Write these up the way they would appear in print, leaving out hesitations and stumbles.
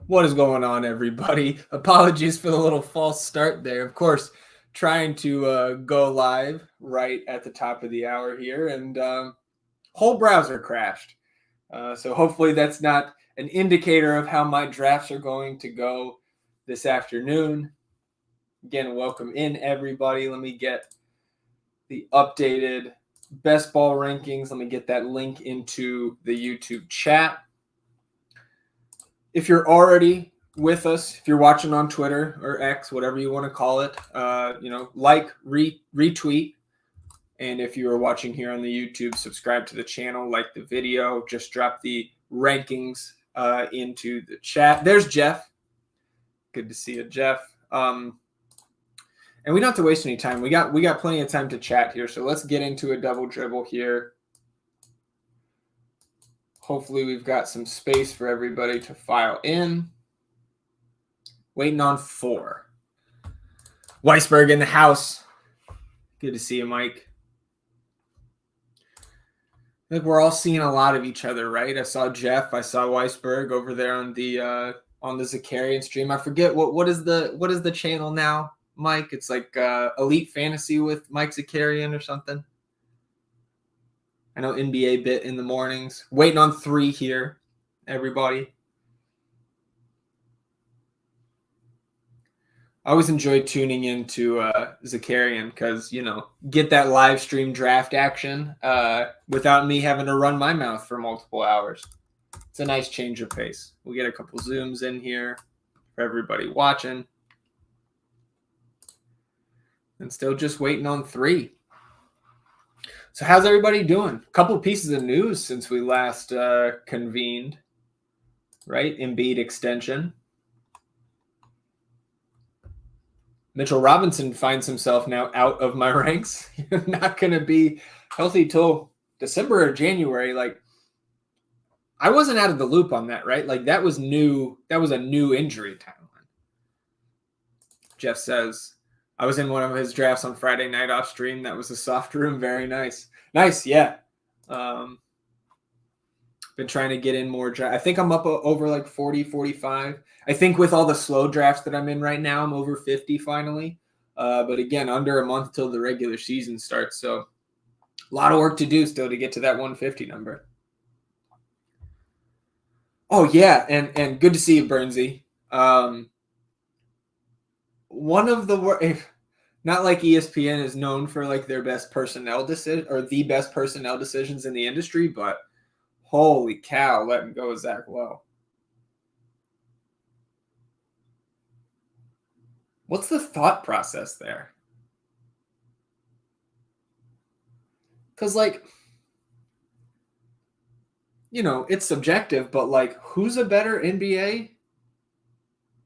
What is going on, everybody? Apologies for the little false start there. Of course, trying to go live right at the top of the hour here, and whole browser crashed. So hopefully that's not an indicator of how my drafts are going to go this afternoon. Again, welcome in, everybody. Let me get the updated best ball rankings. Let me get that link into the YouTube chat. If you're already with us, if you're watching on Twitter or X, whatever you want to call it, like, retweet. And if you are watching here on the YouTube, subscribe to the channel, like the video, just drop the rankings into the chat. There's Jeff. Good to see you, Jeff. And we don't have to waste any time. We got plenty of time to chat here. So let's get into a double dribble here. Hopefully we've got some space for everybody to file in. Waiting on 4. Weisberg in the house. Good to see you, Mike. I think we're all seeing a lot of each other, right? I saw Jeff. I saw Weisberg over there on the Zakarian stream. I forget what is the channel now, Mike? It's like Elite Fantasy with Mike Zakarian or something. I know NBA bit in the mornings. Waiting on 3 here, everybody. I always enjoy tuning into Zakarian because, get that live stream draft action without me having to run my mouth for multiple hours. It's a nice change of pace. We'll get a couple zooms in here for everybody watching. And still just waiting on 3. So how's everybody doing? A couple pieces of news since we last convened, right? Embiid extension. Mitchell Robinson finds himself now out of my ranks. Not going to be healthy till December or January. Like, I wasn't out of the loop on that, right? Like, that was new. That was a new injury timeline. Jeff says, I was in one of his drafts on Friday night off stream. That was a soft room. Very nice. Nice, yeah. Been trying to get in more. I think I'm up over like 40, 45. I think with all the slow drafts that I'm in right now, I'm over 50 finally. But again, under a month till the regular season starts. So a lot of work to do still to get to that 150 number. Oh, yeah. And good to see you, Bernsey. One of the not like ESPN is known for like their best personnel decision or the best personnel decisions in the industry, but holy cow, letting go of Zach Lowe. What's the thought process there? Because, like, it's subjective, but, like, who's a better NBA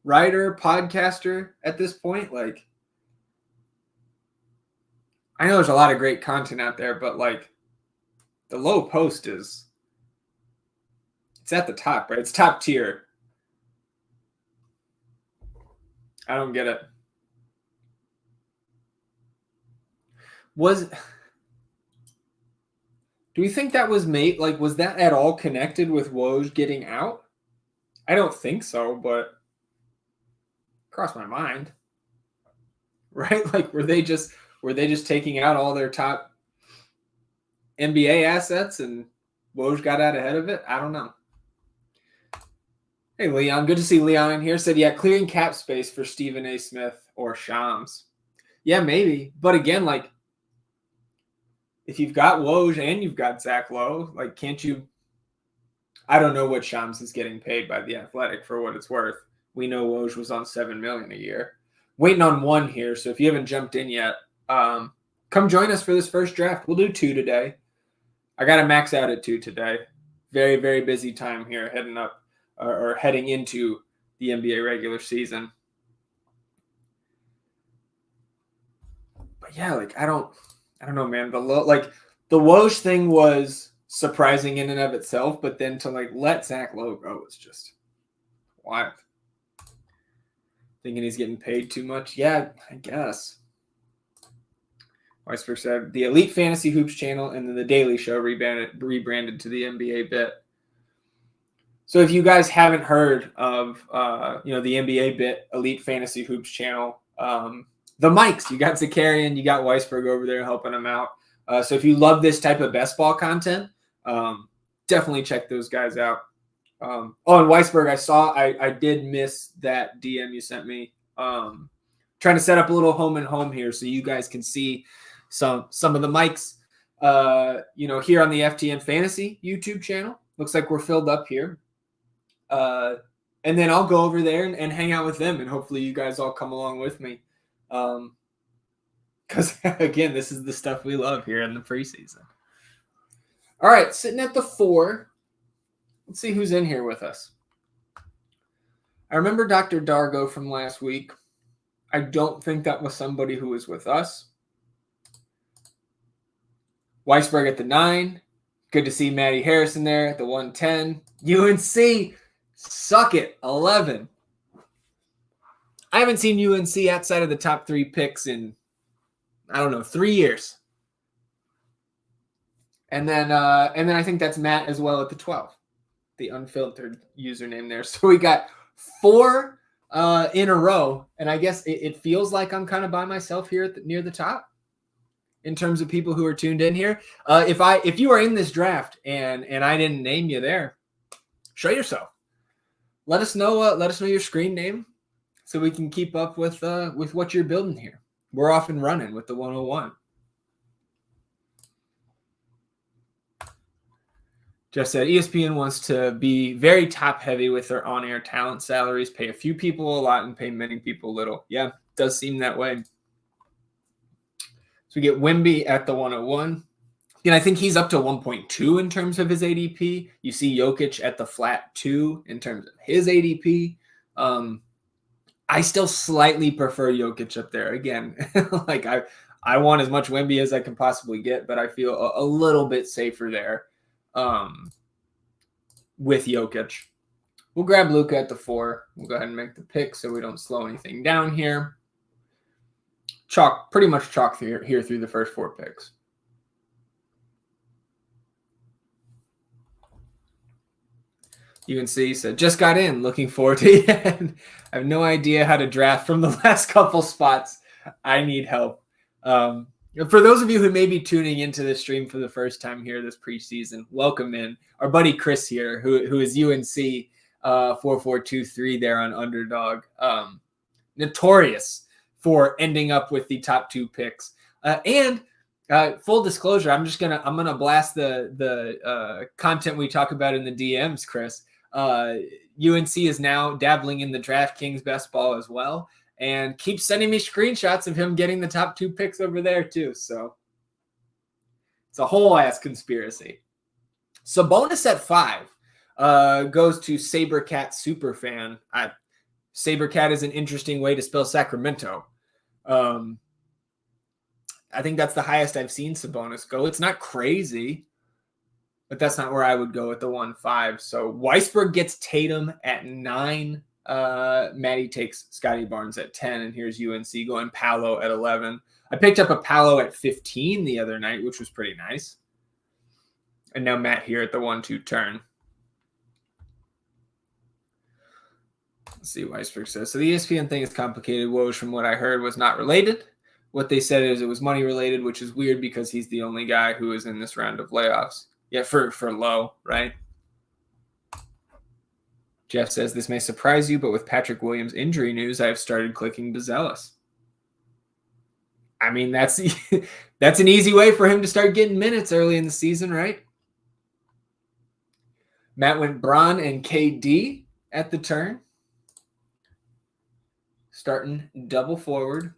writer, podcaster at this point? Like, I know there's a lot of great content out there, but, like, the Lowe post it's at the top, right? It's top tier. I don't get it. Do we think that was made? Like, was that at all connected with Woj getting out? I don't think so, but crossed my mind. Right? Like, were they just taking out all their top NBA assets and Woj got out ahead of it? I don't know. Hey, Leon. Good to see Leon in here. Said, yeah, clearing cap space for Stephen A. Smith or Shams. Yeah, maybe. But again, like, if you've got Woj and you've got Zach Lowe, like, can't you? I don't know what Shams is getting paid by The Athletic for what it's worth. We know Woj was on $7 million a year. Waiting on 1 here. So if you haven't jumped in yet, come join us for this first draft. We'll do 2 today. I got to max out at 2 today. Very, very busy time here heading up or heading into the NBA regular season. But yeah, like, I don't know, man. The Woj thing was surprising in and of itself, but then to like let Zach Lowe go was just wild. Thinking he's getting paid too much? Yeah, I guess. Weisberg said the Elite Fantasy Hoops channel and then the Daily Show rebranded to the NBA bit. So if you guys haven't heard of the NBA Bit Elite Fantasy Hoops channel, the mics, you got Zakarian, you got Weisberg over there helping them out. So if you love this type of best ball content, definitely check those guys out. And Weisberg, I did miss that DM you sent me. Trying to set up a little home and home here so you guys can see some of the mics. Here on the FTN Fantasy YouTube channel. Looks like we're filled up here. And then I'll go over there and hang out with them, and hopefully you guys all come along with me. Because again, this is the stuff we love here in the preseason. All right, sitting at the 4. Let's see who's in here with us. I remember Dr. Dargo from last week. I don't think that was somebody who was with us. Weisberg at the 9. Good to see Matty Harrison there at the 110. UNC, suck it, 11. I haven't seen UNC outside of the top 3 picks in, 3 years. And then I think that's Matt as well at the 12, the unfiltered username there. So we got 4 in a row, and I guess it feels like I'm kind of by myself here near the top in terms of people who are tuned in here. If you are in this draft and I didn't name you there, show yourself. Let us know your screen name so we can keep up with what you're building here. We're off and running with the 101. Jeff said ESPN wants to be very top heavy with their on-air talent salaries, pay a few people a lot and pay many people little. Yeah, it does seem that way. So we get Wemby at the 101. And I think he's up to 1.2 in terms of his ADP. You see Jokic at the flat 2 in terms of his ADP. I still slightly prefer Jokic up there. Again, like I want as much Wemby as I can possibly get, but I feel a little bit safer there with Jokic. We'll grab Luka at the 4. We'll go ahead and make the pick so we don't slow anything down here. Pretty much chalk here through the first 4 picks. UNC said, just got in. Looking forward to it. I have no idea how to draft from the last couple spots. I need help. For those of you who may be tuning into this stream for the first time here this preseason, welcome in. Our buddy Chris here, who is UNC 4423 there on Underdog. Notorious for ending up with the top 2 picks. And full disclosure, I'm gonna blast the content we talk about in the DMs, Chris. UNC is now dabbling in the DraftKings best ball as well, and keeps sending me screenshots of him getting the top 2 picks over there too. So it's a whole ass conspiracy. Sabonis at 5 goes to Sabercat Superfan. Sabercat is an interesting way to spell Sacramento. I think that's the highest I've seen Sabonis go. It's not crazy, but that's not where I would go at the 1-5. So Weisberg gets Tatum at 9. Maddie takes Scotty Barnes at 10, and here's UNC going Paolo at 11. I picked up a Paolo at 15 the other night, which was pretty nice. And now Matt here at the 1-2 turn. Let's see what Weisberg says. So the ESPN thing is complicated. Woj, from what I heard, was not related. What they said is it was money related, which is weird because he's the only guy who is in this round of layoffs. Yeah, for low, right? Jeff says, this may surprise you, but with Patrick Williams' injury news, I have started clicking Bezelis. I mean, that's an easy way for him to start getting minutes early in the season, right? Matt went Bron and KD at the turn. Starting double forward.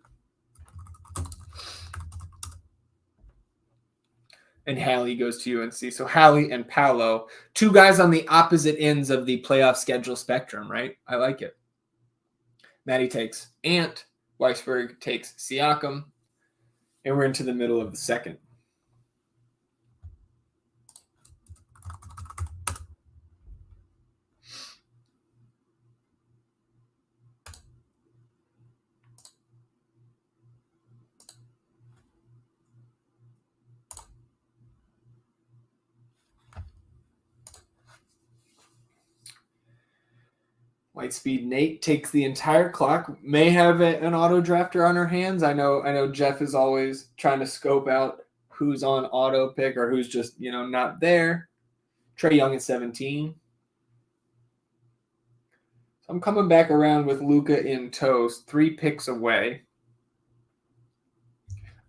And Hallie goes to UNC. So Hallie and Paolo, 2 guys on the opposite ends of the playoff schedule spectrum, right? I like it. Maddie takes Ant. Weisberg takes Siakam. And we're into the middle of the second. Lightspeed Nate takes the entire clock. May have an auto drafter on her hands. I know Jeff is always trying to scope out who's on auto pick or who's just, not there. Trae Young at 17. So I'm coming back around with Luka in toast, 3 picks away.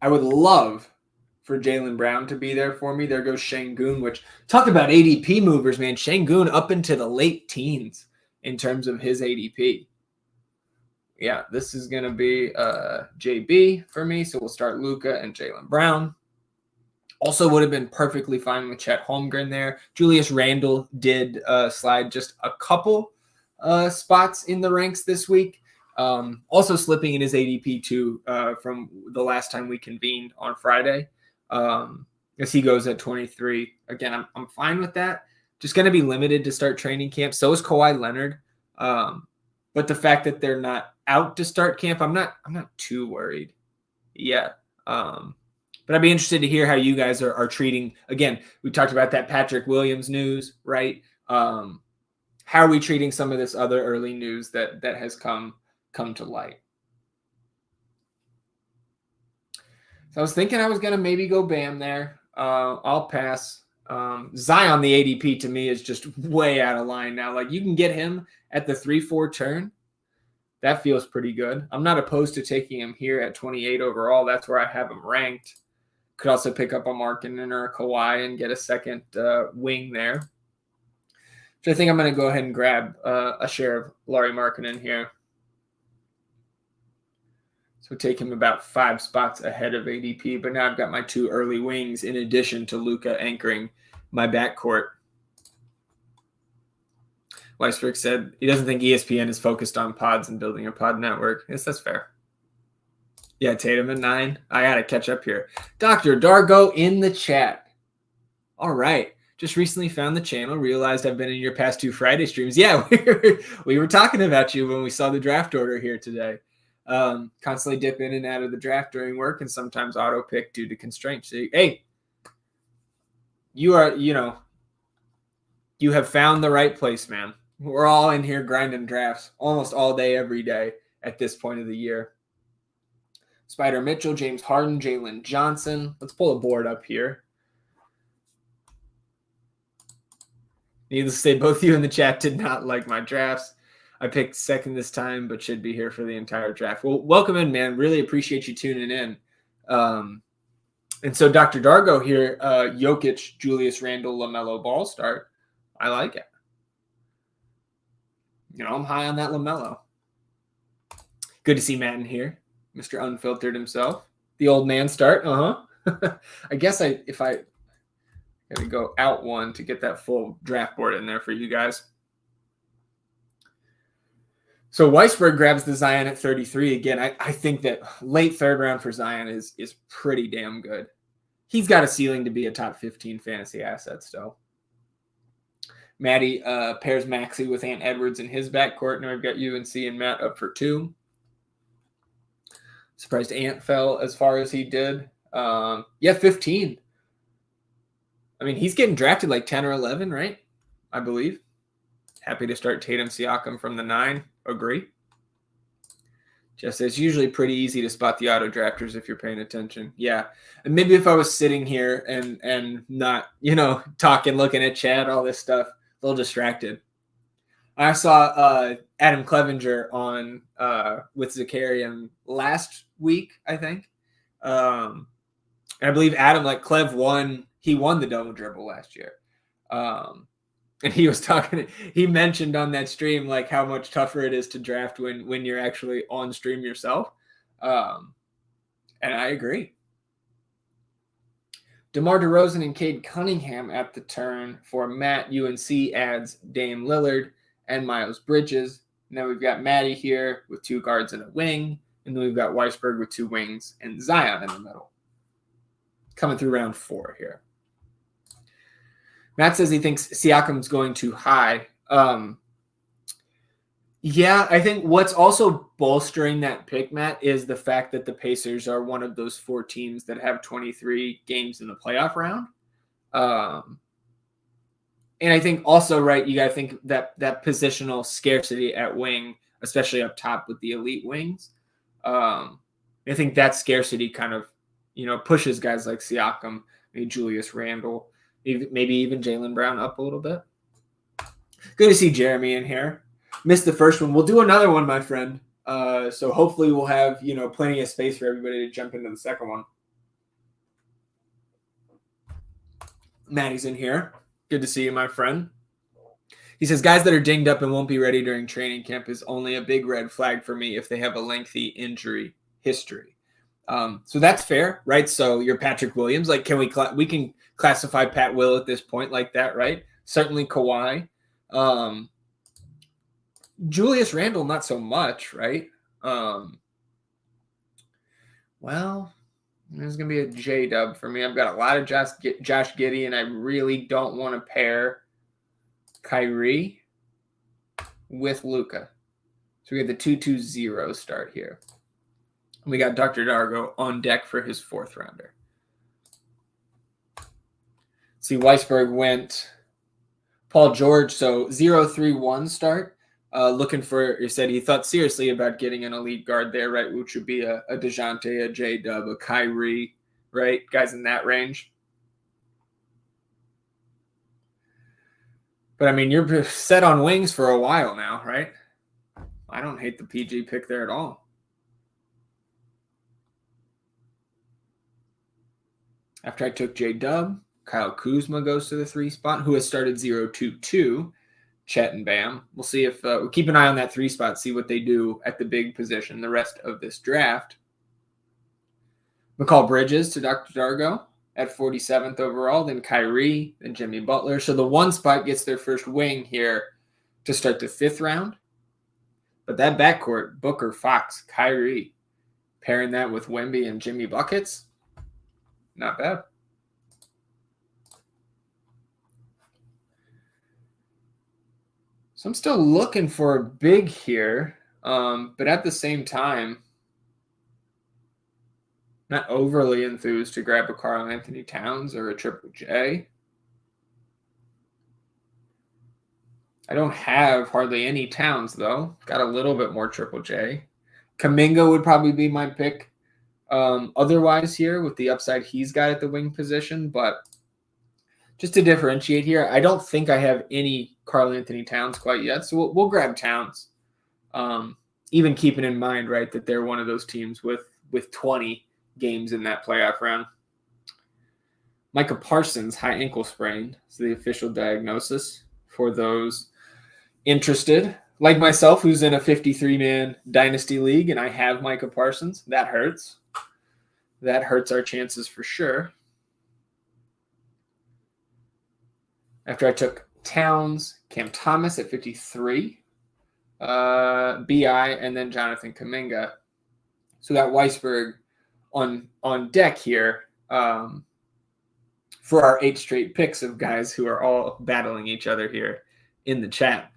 I would love for Jaylen Brown to be there for me. There goes Şengün, which talk about ADP movers, man. Şengün up into the late teens in terms of his ADP. Yeah, this is going to be JB for me. So we'll start Luka and Jaylen Brown. Also would have been perfectly fine with Chet Holmgren there. Julius Randle did slide just a couple spots in the ranks this week. Also slipping in his ADP too from the last time we convened on Friday. As he goes at 23. Again, I'm fine with that. Just going to be limited to start training camp. So is Kawhi Leonard. But the fact that they're not out to start camp, I'm not too worried yet. But I'd be interested to hear how you guys are treating. Again, we talked about that Patrick Williams news, right? How are we treating some of this other early news that has come to light? So I was thinking I was going to maybe go Bam there. I'll pass. Zion, the ADP to me is just way out of line now. Like you can get him at the 3-4 turn. That feels pretty good. I'm not opposed to taking him here at 28 overall. That's where I have him ranked. Could also pick up a Markkanen or a Kawhi and get a second wing there. So I think I'm going to go ahead and grab a share of Lauri Markkanen here. So take him about 5 spots ahead of ADP. But now I've got my 2 early wings in addition to Luka anchoring my backcourt. Weisberg said he doesn't think ESPN is focused on pods and building a pod network. Yes, that's fair. Yeah, Tatum at 9. I got to catch up here. Dr. Dargo in the chat. All right. Just recently found the channel. Realized I've been in your past 2 Friday streams. Yeah, we were talking about you when we saw the draft order here today. Constantly dip in and out of the draft during work and sometimes auto pick due to constraints. So, hey, you are, you have found the right place, man. We're all in here grinding drafts almost all day, every day at this point of the year. Spider Mitchell, James Harden, Jalen Johnson. Let's pull a board up here. Needless to say, both of you in the chat did not like my drafts. I picked second this time, but should be here for the entire draft. Well, welcome in, man. Really appreciate you tuning in. And so Dr. Dargo here, Jokic, Julius Randle, LaMelo Ball start. I like it. I'm high on that LaMelo. Good to see Matt in here. Mr. Unfiltered himself. The old man start. I guess if I got to go out one to get that full draft board in there for you guys. So Weisberg grabs the Zion at 33. Again, I think that late third round for Zion is pretty damn good. He's got a ceiling to be a top 15 fantasy asset still. Maddie pairs Maxey with Ant Edwards in his backcourt. Now I've got UNC and Matt up for 2. Surprised Ant fell as far as he did. 15. I mean, he's getting drafted like 10 or 11, right? I believe. Happy to start Tatum Siakam from the 9. Agree. Jeff says, usually pretty easy to spot the auto drafters if you're paying attention. Yeah. And maybe if I was sitting here and not, talking, looking at chat, all this stuff, a little distracted. I saw Adam Clevenger on with Zakarian last week, I think. And I believe Adam, Clev won. He won the double dribble last year. And he was he mentioned on that stream, how much tougher it is to draft when you're actually on stream yourself. And I agree. DeMar DeRozan and Cade Cunningham at the turn for Matt. UNC adds Dame Lillard and Miles Bridges. And then we've got Maddie here with 2 guards and a wing. And then we've got Weisberg with 2 wings and Zion in the middle. Coming through round 4 here. Matt says he thinks Siakam's going too high. Yeah, I think what's also bolstering that pick, Matt, is the fact that the Pacers are one of those 4 teams that have 23 games in the playoff round. And I think also, right, you got to think that positional scarcity at wing, especially up top with the elite wings. I think that scarcity kind of, pushes guys like Siakam, maybe Julius Randle, maybe even Jaylen Brown up a little bit. Good to see Jeremy in here. Missed the first one. We'll do another one, my friend. So hopefully we'll have, plenty of space for everybody to jump into the second one. Maddie's in here. Good to see you, my friend. He says, guys that are dinged up and won't be ready during training camp is only a big red flag for me if they have a lengthy injury history. So that's fair, right? So you're Patrick Williams. Like, we can classify Pat Will at this point like that, right? Certainly Kawhi. Julius Randle, not so much, right? Well, there's going to be a J-dub for me. I've got a lot of Josh Giddey, and I really don't want to pair Kyrie with Luka. So we get the 2-2-0 start here. We got Dr. Dargo on deck for his fourth rounder. See, Weisberg went Paul George, so 0-3-1 start. Looking for, he said he thought seriously about getting an elite guard there, right? Which would be a DeJounte, a J-Dub, a Kyrie, right? Guys in that range. But, I mean, you're set on wings for a while now, right? I don't hate the PG pick there at all. After I took J-Dub, Kyle Kuzma goes to the 3 spot, who has started 0-2-2. Chet and Bam. We'll see if we'll keep an eye on that 3 spot, see what they do at the big position the rest of this draft. McCall Bridges to Dr. Dargo at 47th overall, then Kyrie, then Jimmy Butler. So the 1 spot gets their first wing here to start the 5th round. But that backcourt, Booker, Fox, Kyrie, pairing that with Wemby and Jimmy Buckets, not bad. So I'm still looking for a big here, but at the same time, not overly enthused to grab a Karl Anthony Towns or a Triple J. I don't have hardly any Towns, though. Got a little bit more Triple J. Kuminga would probably be my pick otherwise here with the upside he's got at the wing position, but just to differentiate here, I don't think I have any Karl Anthony Towns quite yet, so we'll grab Towns. Even keeping in mind, right, that they're one of those teams with 20 games in that playoff round. Micah Parsons, high ankle sprain, is the official diagnosis for those interested. Like myself, who's in a 53-man dynasty league, and I have Micah Parsons. That hurts. That hurts our chances for sure. After I took Towns, Cam Thomas at 53, BI, and then Jonathan Kuminga. So got Weisberg on deck here for our 8 straight picks of guys who are all battling each other here in the chat.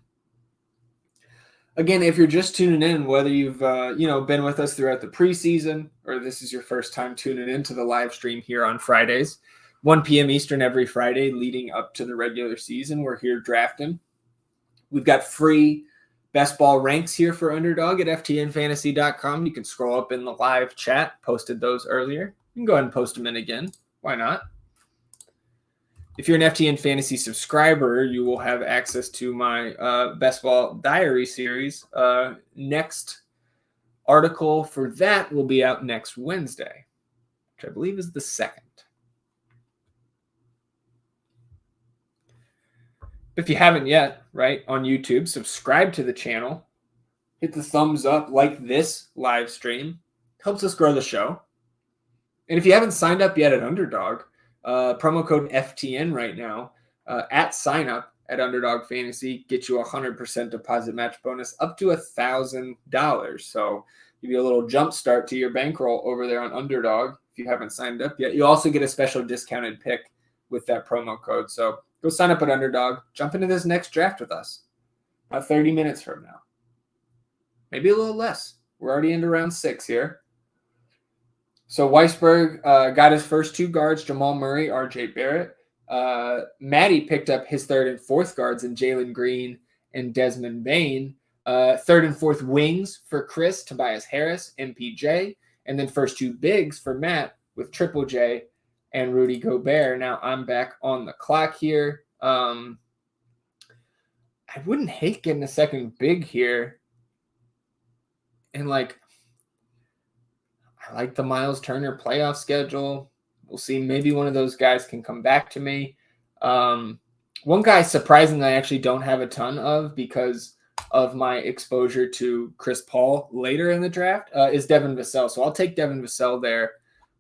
Again, if you're just tuning in, whether you've been with us throughout the preseason or this is your first time tuning into the live stream here on Fridays, 1 p.m. Eastern every Friday leading up to the regular season. We're here drafting. We've got free best ball ranks here for Underdog at ftnfantasy.com. You can scroll up in the live chat. Posted those earlier. You can go ahead and post them in again. Why not? If you're an FTN Fantasy subscriber, you will have access to my Best Ball Diary series. Next article for that will be out next Wednesday, which I believe is the 2nd. If you haven't yet, right, on YouTube, subscribe to the channel. Hit the thumbs up, like this live stream. Helps us grow the show. And if you haven't signed up yet at Underdog, promo code FTN right now at sign up at Underdog Fantasy gets you a 100% deposit match bonus up to $1,000. So give you a little jump start to your bankroll over there on Underdog if you haven't signed up yet. You also get a special discounted pick with that promo code. So go sign up at Underdog. Jump into this next draft with us. About 30 minutes from now. Maybe a little less. We're already into round 6 here. So Weisberg got his first 2 guards, Jamal Murray, RJ Barrett. Maddie picked up his third and fourth guards in Jalen Green and Desmond Bain. Third and fourth wings for Chris, Tobias Harris, MPJ, and then first two bigs for Matt with Triple J and Rudy Gobert. Now I'm back on the clock here. I wouldn't hate getting a second big here. And I like the Miles Turner playoff schedule. We'll see. Maybe one of those guys can come back to me. One guy, surprisingly, I actually don't have a ton of because of my exposure to Chris Paul later in the draft is Devin Vassell. So I'll take Devin Vassell there.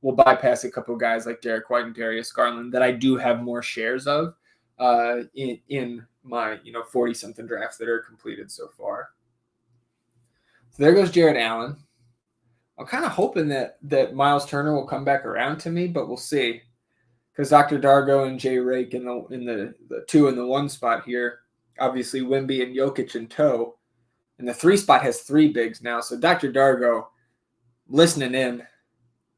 We'll bypass a couple of guys like Derek White and Darius Garland that I do have more shares of in my 40-something drafts that are completed so far. So there goes Jared Allen. I'm kind of hoping that Miles Turner will come back around to me, but we'll see. Because Dr. Dargo and Jay Rake in the 2 and the 1 spot here. Obviously, Wemby and Jokic in tow. And the 3 spot has 3 bigs now. So Dr. Dargo, listening in,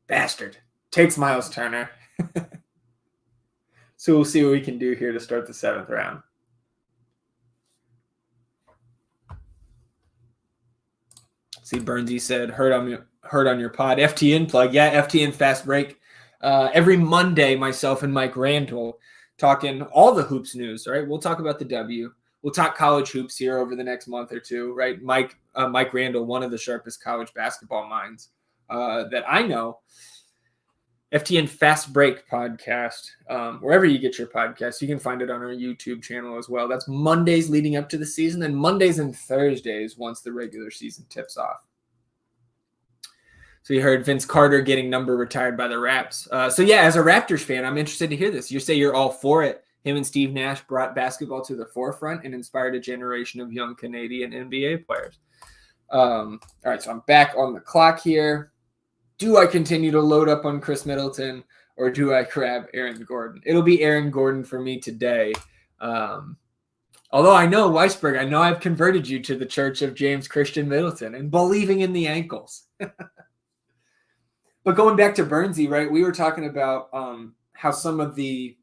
bastard, takes Miles Turner. So we'll see what we can do here to start the 7th round. See, Bernsey said, heard on your pod. FTN plug. Yeah, FTN Fast Break. Every Monday, myself and Mike Randall talking all the hoops news, right? We'll talk about the W. We'll talk college hoops here over the next month or two, right? Mike Randall, one of the sharpest college basketball minds that I know. FTN Fast Break podcast, wherever you get your podcasts, you can find it on our YouTube channel as well. That's Mondays leading up to the season, and Mondays and Thursdays once the regular season tips off. So you heard Vince Carter getting number retired by the Raps. So yeah, as a Raptors fan, I'm interested to hear this. You say you're all for it. Him and Steve Nash brought basketball to the forefront and inspired a generation of young Canadian NBA players. All right, so I'm back on the clock here. Do I continue to load up on Chris Middleton or do I grab Aaron Gordon? It'll be Aaron Gordon for me today. Although I know, Weisberg, I know I've converted you to the church of James Christian Middleton and believing in the ankles. But going back to Bernsey, right, we were talking about how some of the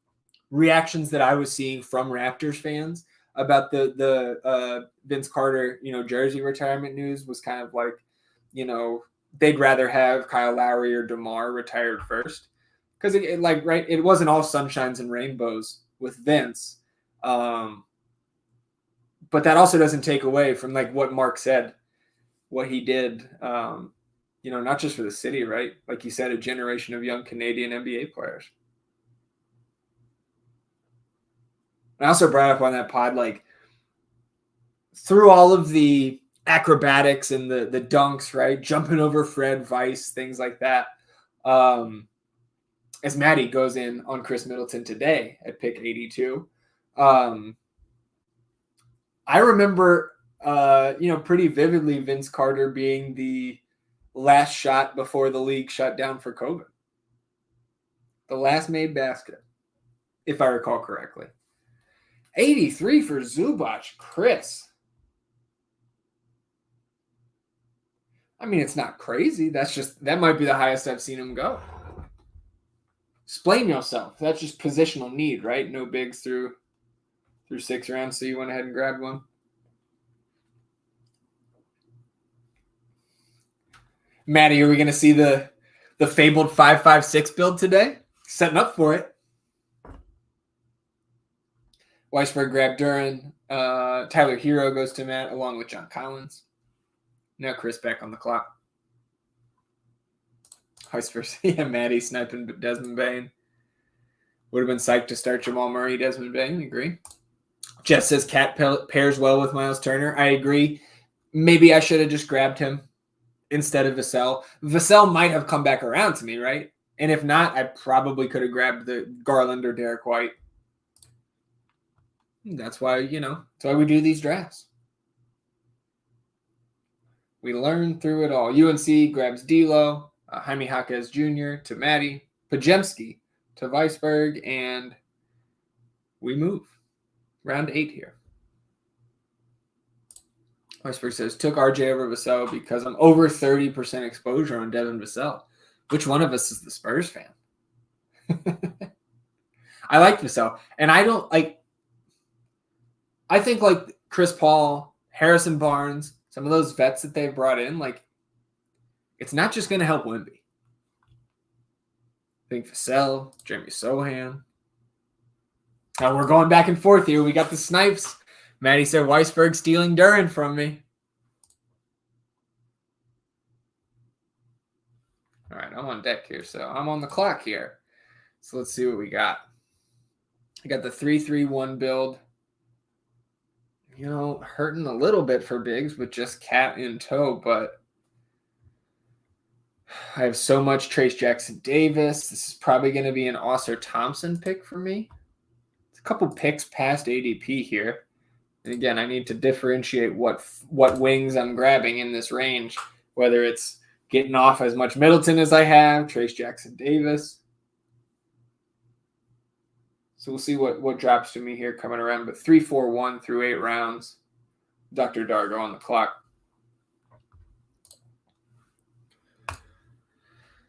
reactions that I was seeing from Raptors fans about the Vince Carter, jersey retirement news was kind of like, they'd rather have Kyle Lowry or DeMar retired first. Because it wasn't all sunshines and rainbows with Vince. But that also doesn't take away from what Mark said, what he did, not just for the city, right? Like you said, a generation of young Canadian NBA players. I also brought up on that pod, through all of the acrobatics and the dunks, right? Jumping over Fred Weiss, things like that. As Maddie goes in on Chris Middleton today at pick 82. I remember, pretty vividly Vince Carter being the last shot before the league shut down for COVID. The last made basket, if I recall correctly. 83 for Zubac. Chris. I mean, it's not crazy. That might be the highest I've seen him go. Explain yourself. That's just positional need, right? No bigs through 6 rounds, so you went ahead and grabbed one. Maddie, are we going to see the fabled 5.56 build today? Setting up for it. Weisberg grabbed Duran. Tyler Hero goes to Matt along with John Collins. Now Chris back on the clock. Weisberg, yeah, Maddie sniping Desmond Bain. Would have been psyched to start Jamal Murray, Desmond Bain. Agree. Jeff says Cat pairs well with Miles Turner. I agree. Maybe I should have just grabbed him instead of Vassell. Vassell might have come back around to me, right? And if not, I probably could have grabbed the Garland or Derek White. That's why, that's why we do these drafts. We learn through it all. UNC grabs D'Lo, Jaime Jaquez Jr. to Maddie, Pajemski to Weisberg, and we move. Round 8 here. Weisberg says, took RJ over Vassell because I'm over 30% exposure on Devin Vassell. Which one of us is the Spurs fan? I like Vassell. And I don't like, I think like Chris Paul, Harrison Barnes, some of those vets that they've brought in, like, it's not just going to help Wemby. I think Vassell, Jeremy Sohan. Now we're going back and forth here. We got the snipes. Maddie said Weisberg stealing Duran from me. All right, I'm on deck here, so I'm on the clock here. So let's see what we got. I got the 3-3-1 build. You know, hurting a little bit for bigs with just Cat in tow, but I have so much Trace Jackson Davis. This is probably going to be an Oscar Thompson pick for me. It's a couple picks past ADP here. And again, I need to differentiate what wings I'm grabbing in this range, whether it's getting off as much Middleton as I have, Trace Jackson Davis. So we'll see what drops to me here coming around. But 3-4-1 through 8 rounds. Dr. Dargo on the clock.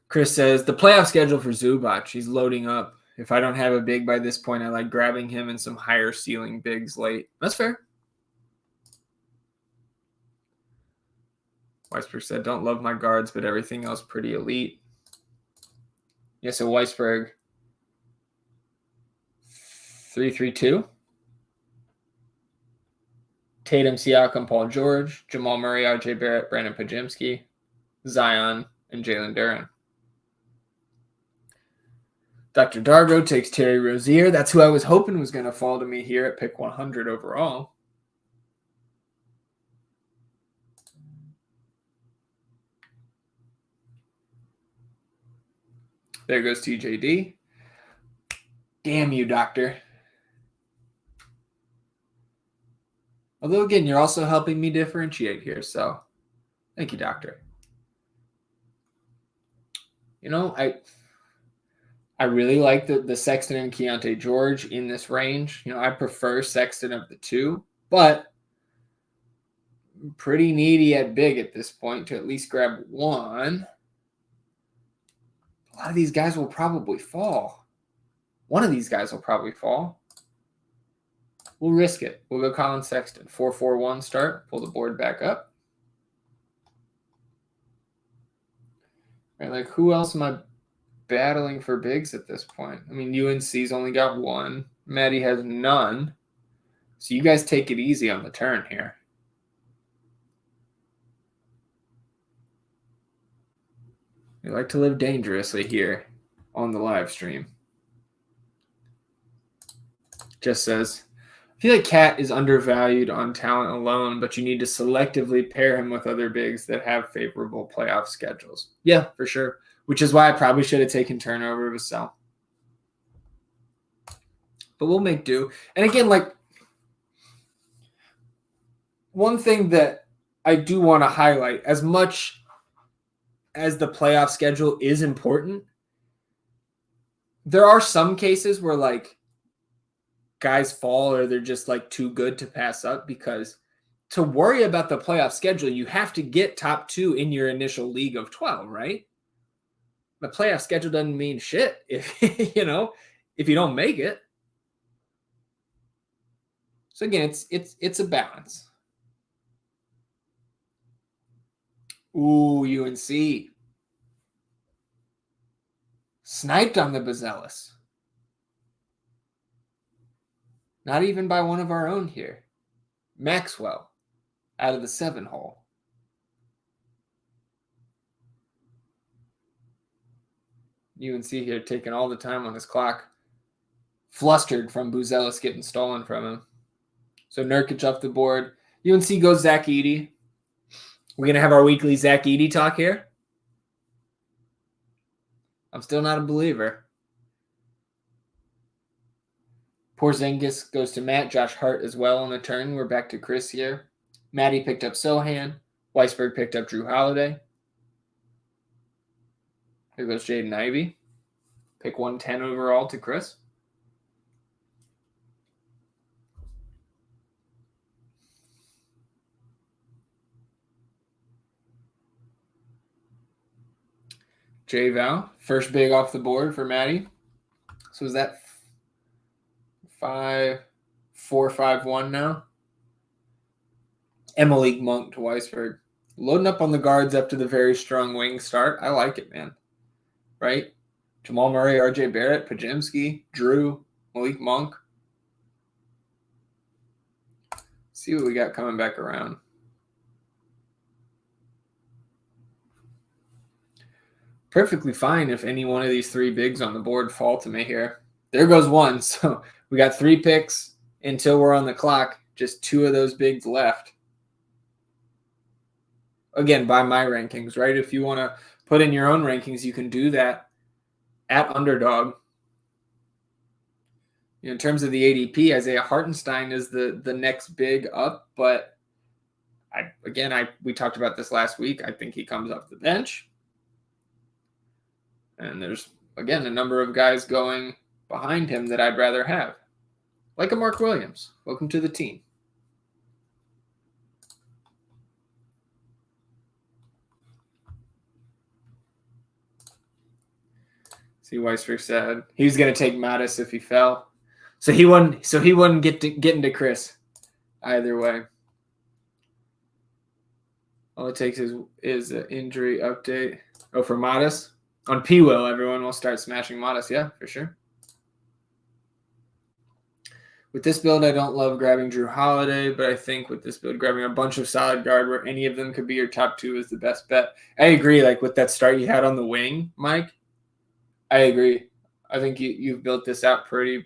Chris says, the playoff schedule for Zubac. He's loading up. If I don't have a big by this point, I like grabbing him in some higher ceiling bigs late. That's fair. Weisberg said, don't love my guards, but everything else pretty elite. Yeah, so Weisberg, 3-3-2. Tatum, Siakam, Paul George, Jamal Murray, RJ Barrett, Brandon Pajemski, Zion, and Jalen Duren. Dr. Dargo takes Terry Rozier. That's who I was hoping was going to fall to me here at pick 100 overall. There goes TJD. Damn you, Doctor. Although, again, you're also helping me differentiate here, so thank you, Doctor. You know, I really like the Sexton and Keontae George in this range. You know, I prefer Sexton of the two, but I'm pretty needy at big at this point to at least grab one. A lot of these guys will probably fall. One of these guys will probably fall. We'll risk it. We'll go Colin Sexton. 4-4-1 start. Pull the board back up. Right, like who else am I battling for bigs at this point? I mean, UNC's only got one. Maddie has none. So you guys take it easy on the turn here. We like to live dangerously here on the live stream. Just says, I feel like Cat is undervalued on talent alone, but you need to selectively pair him with other bigs that have favorable playoff schedules. Yeah, for sure. Which is why I probably should have taken turnover of Vassell. But we'll make do. And again, like, one thing that I do want to highlight, as much as the playoff schedule is important, there are some cases where, like, guys fall or they're just, like, too good to pass up, because to worry about the playoff schedule, you have to get top 2 in your initial league of 12, right? The playoff schedule doesn't mean shit if if you don't make it. So again, it's a balance. Ooh, UNC. Sniped on the Bazelis. Not even by one of our own here. Maxwell out of the 7 hole. UNC here taking all the time on his clock. Flustered from Buzelis getting stolen from him. So Nurkic off the board. UNC goes Zach Edey. We're going to have our weekly Zach Edey talk here. I'm still not a believer. Porzingis goes to Matt. Josh Hart as well on the turn. We're back to Chris here. Maddie picked up Sohan. Weisberg picked up Drew Holiday. Here goes Jaden Ivey. Pick 110 overall to Chris. J Val, first big off the board for Maddie. So is that 5-4-5-1 now. Malik Monk to Weisberg. Loading up on the guards after the very strong wing start. I like it, man. Right? Jamal Murray, RJ Barrett, Pajemski, Drew, Malik Monk. See what we got coming back around. Perfectly fine if any one of these three bigs on the board fall to me here. There goes one. So we got 3 picks until we're on the clock. Just 2 of those bigs left. Again, by my rankings, right? If you want to put in your own rankings, you can do that at Underdog. In terms of the ADP, Isaiah Hartenstein is the next big up, but we talked about this last week. I think he comes off the bench. And there's, again, a number of guys going behind him that I'd rather have. Like a Mark Williams. Welcome to the team. See, Weisberg said he was going to take Mattis if he fell. So he wouldn't get into Chris either way. All it takes is an injury update. Oh, for Mattis? On P-Will, everyone will start smashing Mattis. Yeah, for sure. With this build, I don't love grabbing Drew Holiday, but I think with this build, grabbing a bunch of solid guard where any of them could be your top 2 is the best bet. I agree. Like with that start you had on the wing, Mike, I agree. I think you've built this out pretty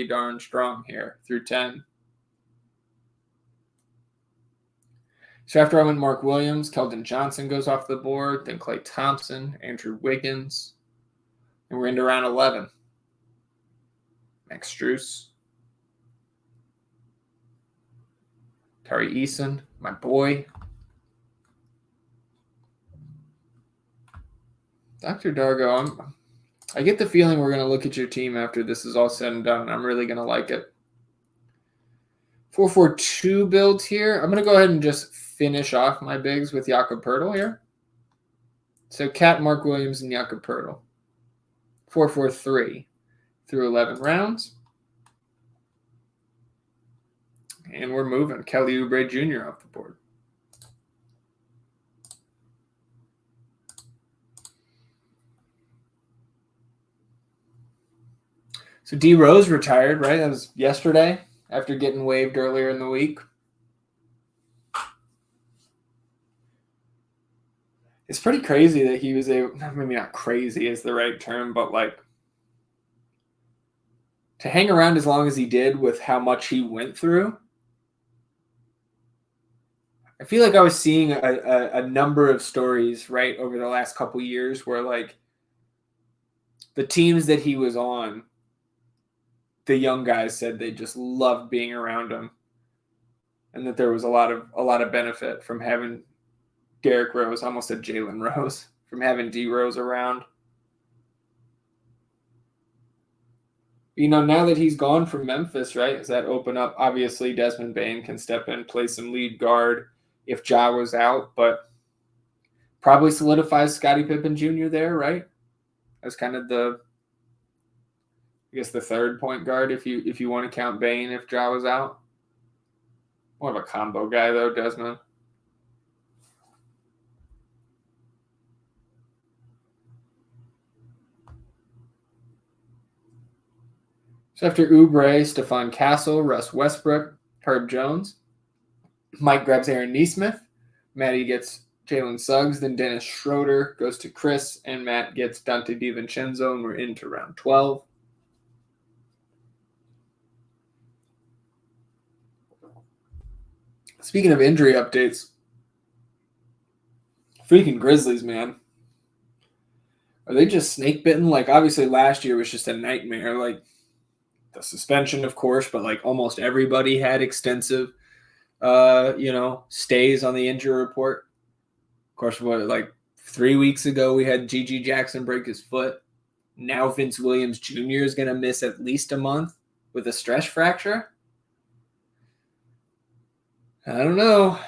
darn strong here through 10. So after I went Mark Williams, Keldon Johnson goes off the board, then Klay Thompson, Andrew Wiggins, and we're into round 11. Max Strus, Tari Eason, my boy. Dr. Dargo, I get the feeling we're going to look at your team after this is all said and done, and I'm really going to like it. 4-4-2 build here. I'm going to go ahead and just finish off my bigs with Jakob Poeltl here. So Cat, Mark Williams, and Jakob Poeltl. 4-4-3 through 11 rounds. And we're moving Kelly Oubre Jr. off the board. So D Rose retired, right? That was yesterday after getting waived earlier in the week. It's pretty crazy that he was maybe not crazy is the right term, but like to hang around as long as he did with how much he went through. I feel like I was seeing a number of stories, right, over the last couple years where like the teams that he was on, the young guys said they just loved being around him, and that there was a lot of benefit from having Derrick Rose, almost said Jalen Rose, from having D Rose around. Now that he's gone from Memphis, right, does that open up? Obviously, Desmond Bane can step in, play some lead guard if Ja was out, but probably solidifies Scottie Pippen Jr. there, right? As kind of the third point guard if you want to count Bane if Ja was out. More of a combo guy though, Desmond. So after Oubre, Stephon Castle, Russ Westbrook, Herb Jones, Mike grabs Aaron Nesmith, Matty gets Jalen Suggs, then Dennis Schroeder goes to Chris, and Matt gets Dante DiVincenzo, and we're into round 12. Speaking of injury updates, freaking Grizzlies, man. Are they just snake bitten? Like, obviously last year was just a nightmare. Like, the suspension, of course, but like almost everybody had extensive, stays on the injury report. Of course, 3 weeks ago, we had G.G. Jackson break his foot. Now Vince Williams Jr. is going to miss at least a month with a stress fracture. I don't know.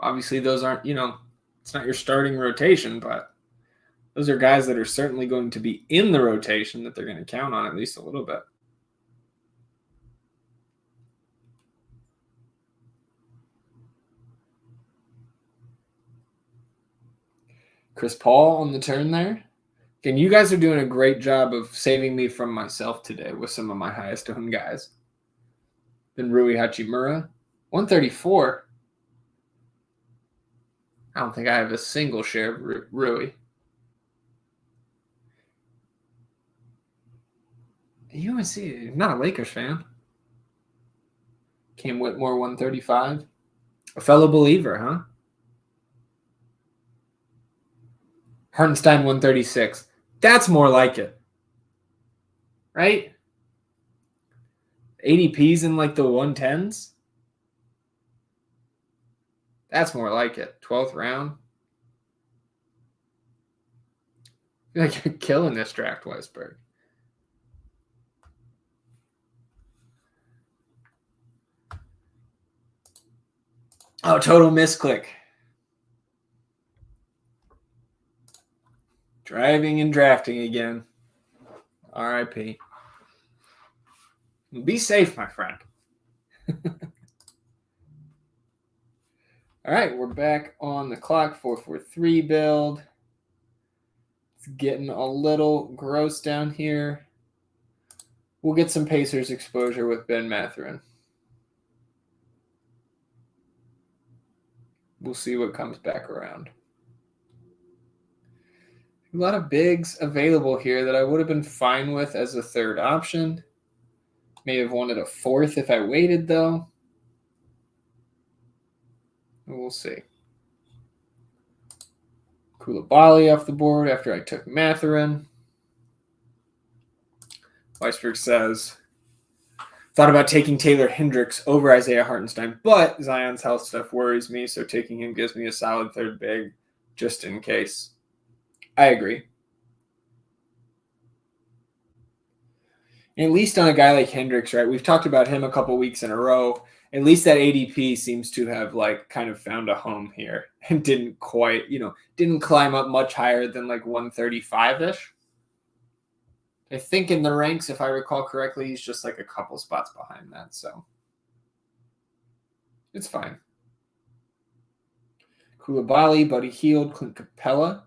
Obviously, those aren't, it's not your starting rotation, but Those are guys that are certainly going to be in the rotation that they're going to count on at least a little bit. Chris Paul on the turn there. And you guys are doing a great job of saving me from myself today with some of my highest owned guys. Then Rui Hachimura, 134. I don't think I have a single share of Rui. UNC, not a Lakers fan. Cam Whitmore, 135. A fellow believer, huh? Hartenstein, 136. That's more like it. Right? ADP's in like the 110s. That's more like it. 12th round. I feel like you're killing this draft, Weisberg. Oh, total misclick. Driving and drafting again. RIP. Be safe, my friend. All right, we're back on the clock. 4-4-3 build. It's getting a little gross down here. We'll get some Pacers exposure with Ben Mathurin. We'll see what comes back around. A lot of bigs available here that I would have been fine with as a third option. May have wanted a fourth if I waited, though. We'll see. Koulibaly off the board after I took Mathurin. Weisberg says, thought about taking Taylor Hendricks over Isaiah Hartenstein, but Zion's health stuff worries me, so taking him gives me a solid third big just in case. I agree. And at least on a guy like Hendricks, right? We've talked about him a couple weeks in a row. At least that ADP seems to have like kind of found a home here and didn't quite, didn't climb up much higher than like 135-ish. I think in the ranks, if I recall correctly, he's just like a couple spots behind that. So it's fine. Koulibaly, Buddy Hield, Clint Capella.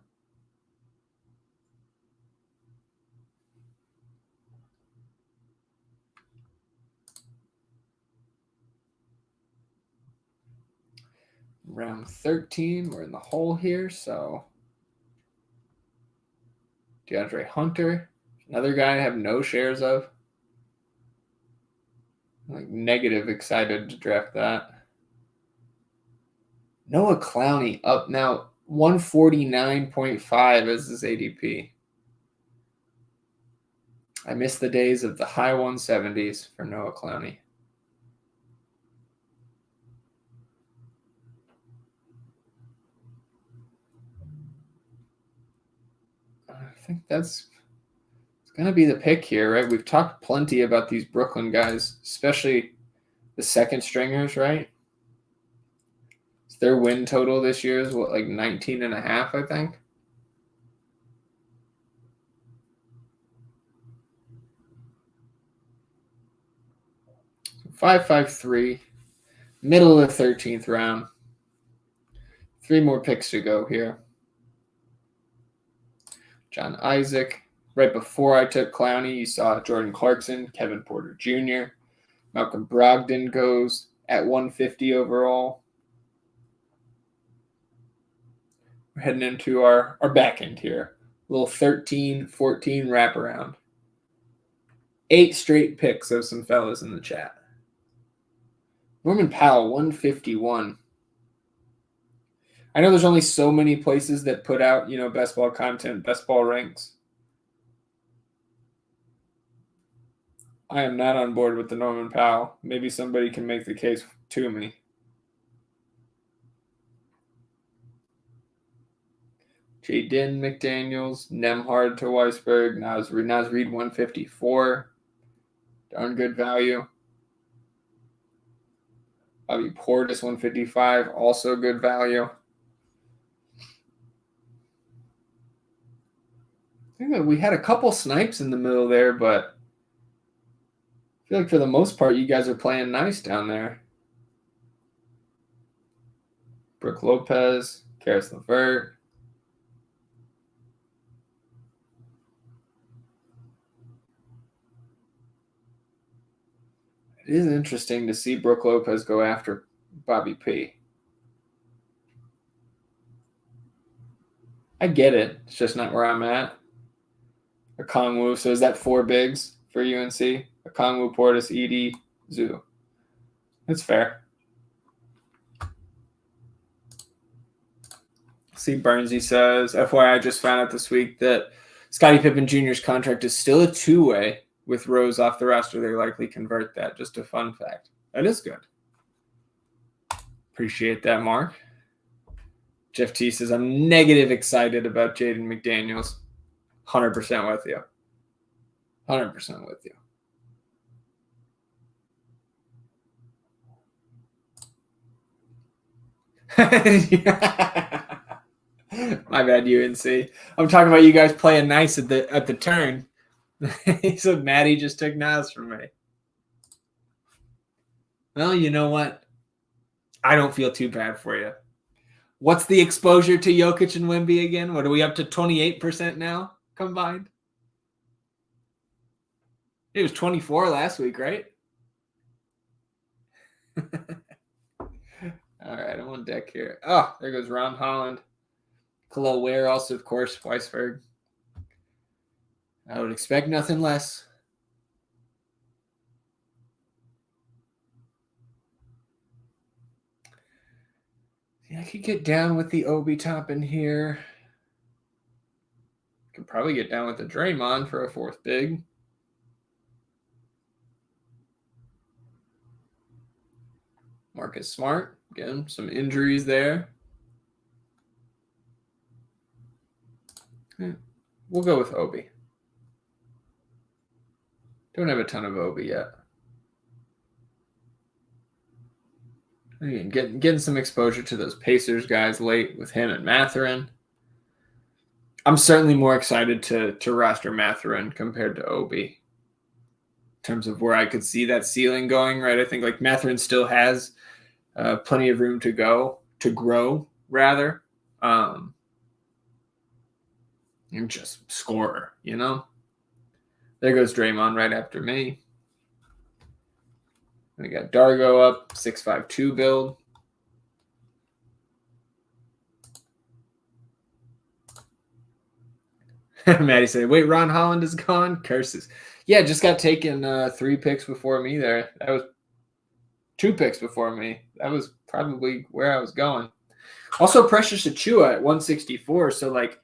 Round 13, we're in the hole here. So DeAndre Hunter, another guy I have no shares of. I'm like negative excited to draft that. Noah Clowney up now 149.5 as his ADP. I miss the days of the high 170s for Noah Clowney. I think it's going to be the pick here, right? We've talked plenty about these Brooklyn guys, especially the second stringers, right? Their win total this year is what, like 19.5, I think. So 5-5-3, middle of the 13th round. 3 more picks to go here. John Isaac. Right before I took Clowney, you saw Jordan Clarkson, Kevin Porter Jr. Malcolm Brogdon goes at 150 overall. We're heading into our back end here. A little 13-14 wraparound. 8 straight picks of some fellas in the chat. Norman Powell, 151. I know there's only so many places that put out, best ball content, best ball ranks. I am not on board with the Norman Powell. Maybe somebody can make the case to me. Jaden McDaniels, Nemhard to Weisberg, Naz Reid 154. Darn good value. Bobby Portis 155, also good value. I think that we had a couple snipes in the middle there, but I feel like for the most part, you guys are playing nice down there. Brooke Lopez, Karis LeVert. It is interesting to see Brooke Lopez go after Bobby P. I get it. It's just not where I'm at. A Kongwu. So is that 4 bigs for UNC? A Kongwu, Portis, Edie, Zoo. That's fair. See, Burnsy says, FYI, I just found out this week that Scottie Pippen Jr.'s contract is still a 2-way with Rose off the roster. They likely convert that. Just a fun fact. That is good. Appreciate that, Mark. Jeff T says, I'm negative excited about Jaden McDaniels. 100% with you. 100% with you. My bad, UNC. I'm talking about you guys playing nice at the turn. He said Maddie just took Nas from me. Well, you know what? I don't feel too bad for you. What's the exposure to Jokic and Wemby again? What are we up to 28% now combined? It was 24 last week, right? All right, I'm on deck here. Oh, there goes Ron Holland. Khalil Ware also, of course, Weisberg. I would expect nothing less. Yeah, I could get down with the Obi top in here. Could probably get down with the Draymond for a 4th big. Marcus Smart. Again, some injuries there. We'll go with Obi. Don't have a ton of Obi yet. Again, getting some exposure to those Pacers guys late with him and Mathurin. I'm certainly more excited to roster Mathurin compared to Obi in terms of where I could see that ceiling going, right? I think like Mathurin still has plenty of room to grow, rather. And just scorer, you know? There goes Draymond right after me. We got Dargo up, 6'5" build. Maddie said, wait, Ron Holland is gone? Curses. Yeah, just got taken 3 picks before me there. That was 2 picks before me. That was probably where I was going. Also, Precious Achua at 164. So, like,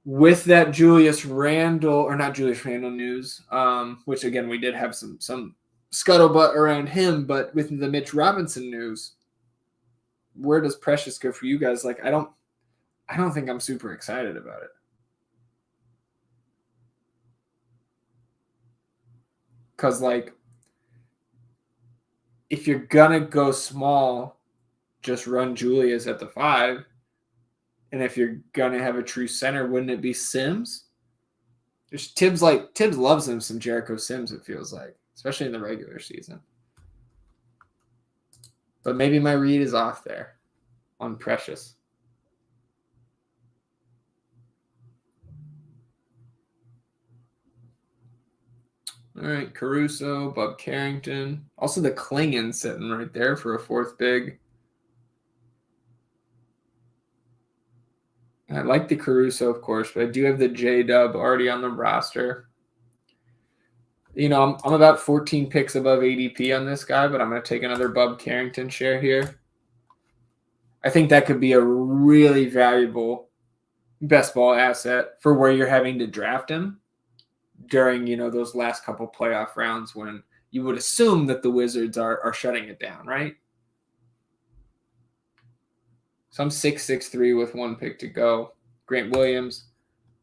with that Julius Randle news, which, again, we did have some scuttlebutt around him, but with the Mitch Robinson news, where does Precious go for you guys? Like, I don't think I'm super excited about it. Because, like, if you're going to go small, just run Julius at the 5. And if you're going to have a true center, wouldn't it be Sims? Tibbs loves him some Jericho Sims, it feels like, especially in the regular season. But maybe my read is off there on Precious. All right, Caruso, Bub Carrington. Also the Klingon sitting right there for a 4th big. I like the Caruso, of course, but I do have the J-Dub already on the roster. You know, I'm about 14 picks above ADP on this guy, but I'm going to take another Bub Carrington share here. I think that could be a really valuable best ball asset for where you're having to draft him during, you know, those last couple playoff rounds when you would assume that the Wizards are shutting it down, right? So I'm 6'3" with 1 pick to go. Grant Williams,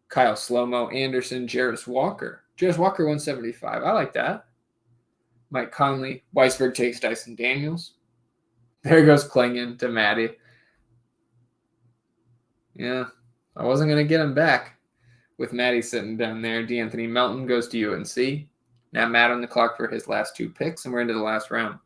Kyle Slomo, Anderson, Jarris Walker. Jarris Walker 175. I like that. Mike Conley. Weisberg takes Dyson Daniels. There goes Klingon to Maddie. Yeah, I wasn't going to get him back. with Maddie sitting down there. D'Anthony Melton goes to UNC. Now Matt on the clock for his last 2 picks, and we're into the last round.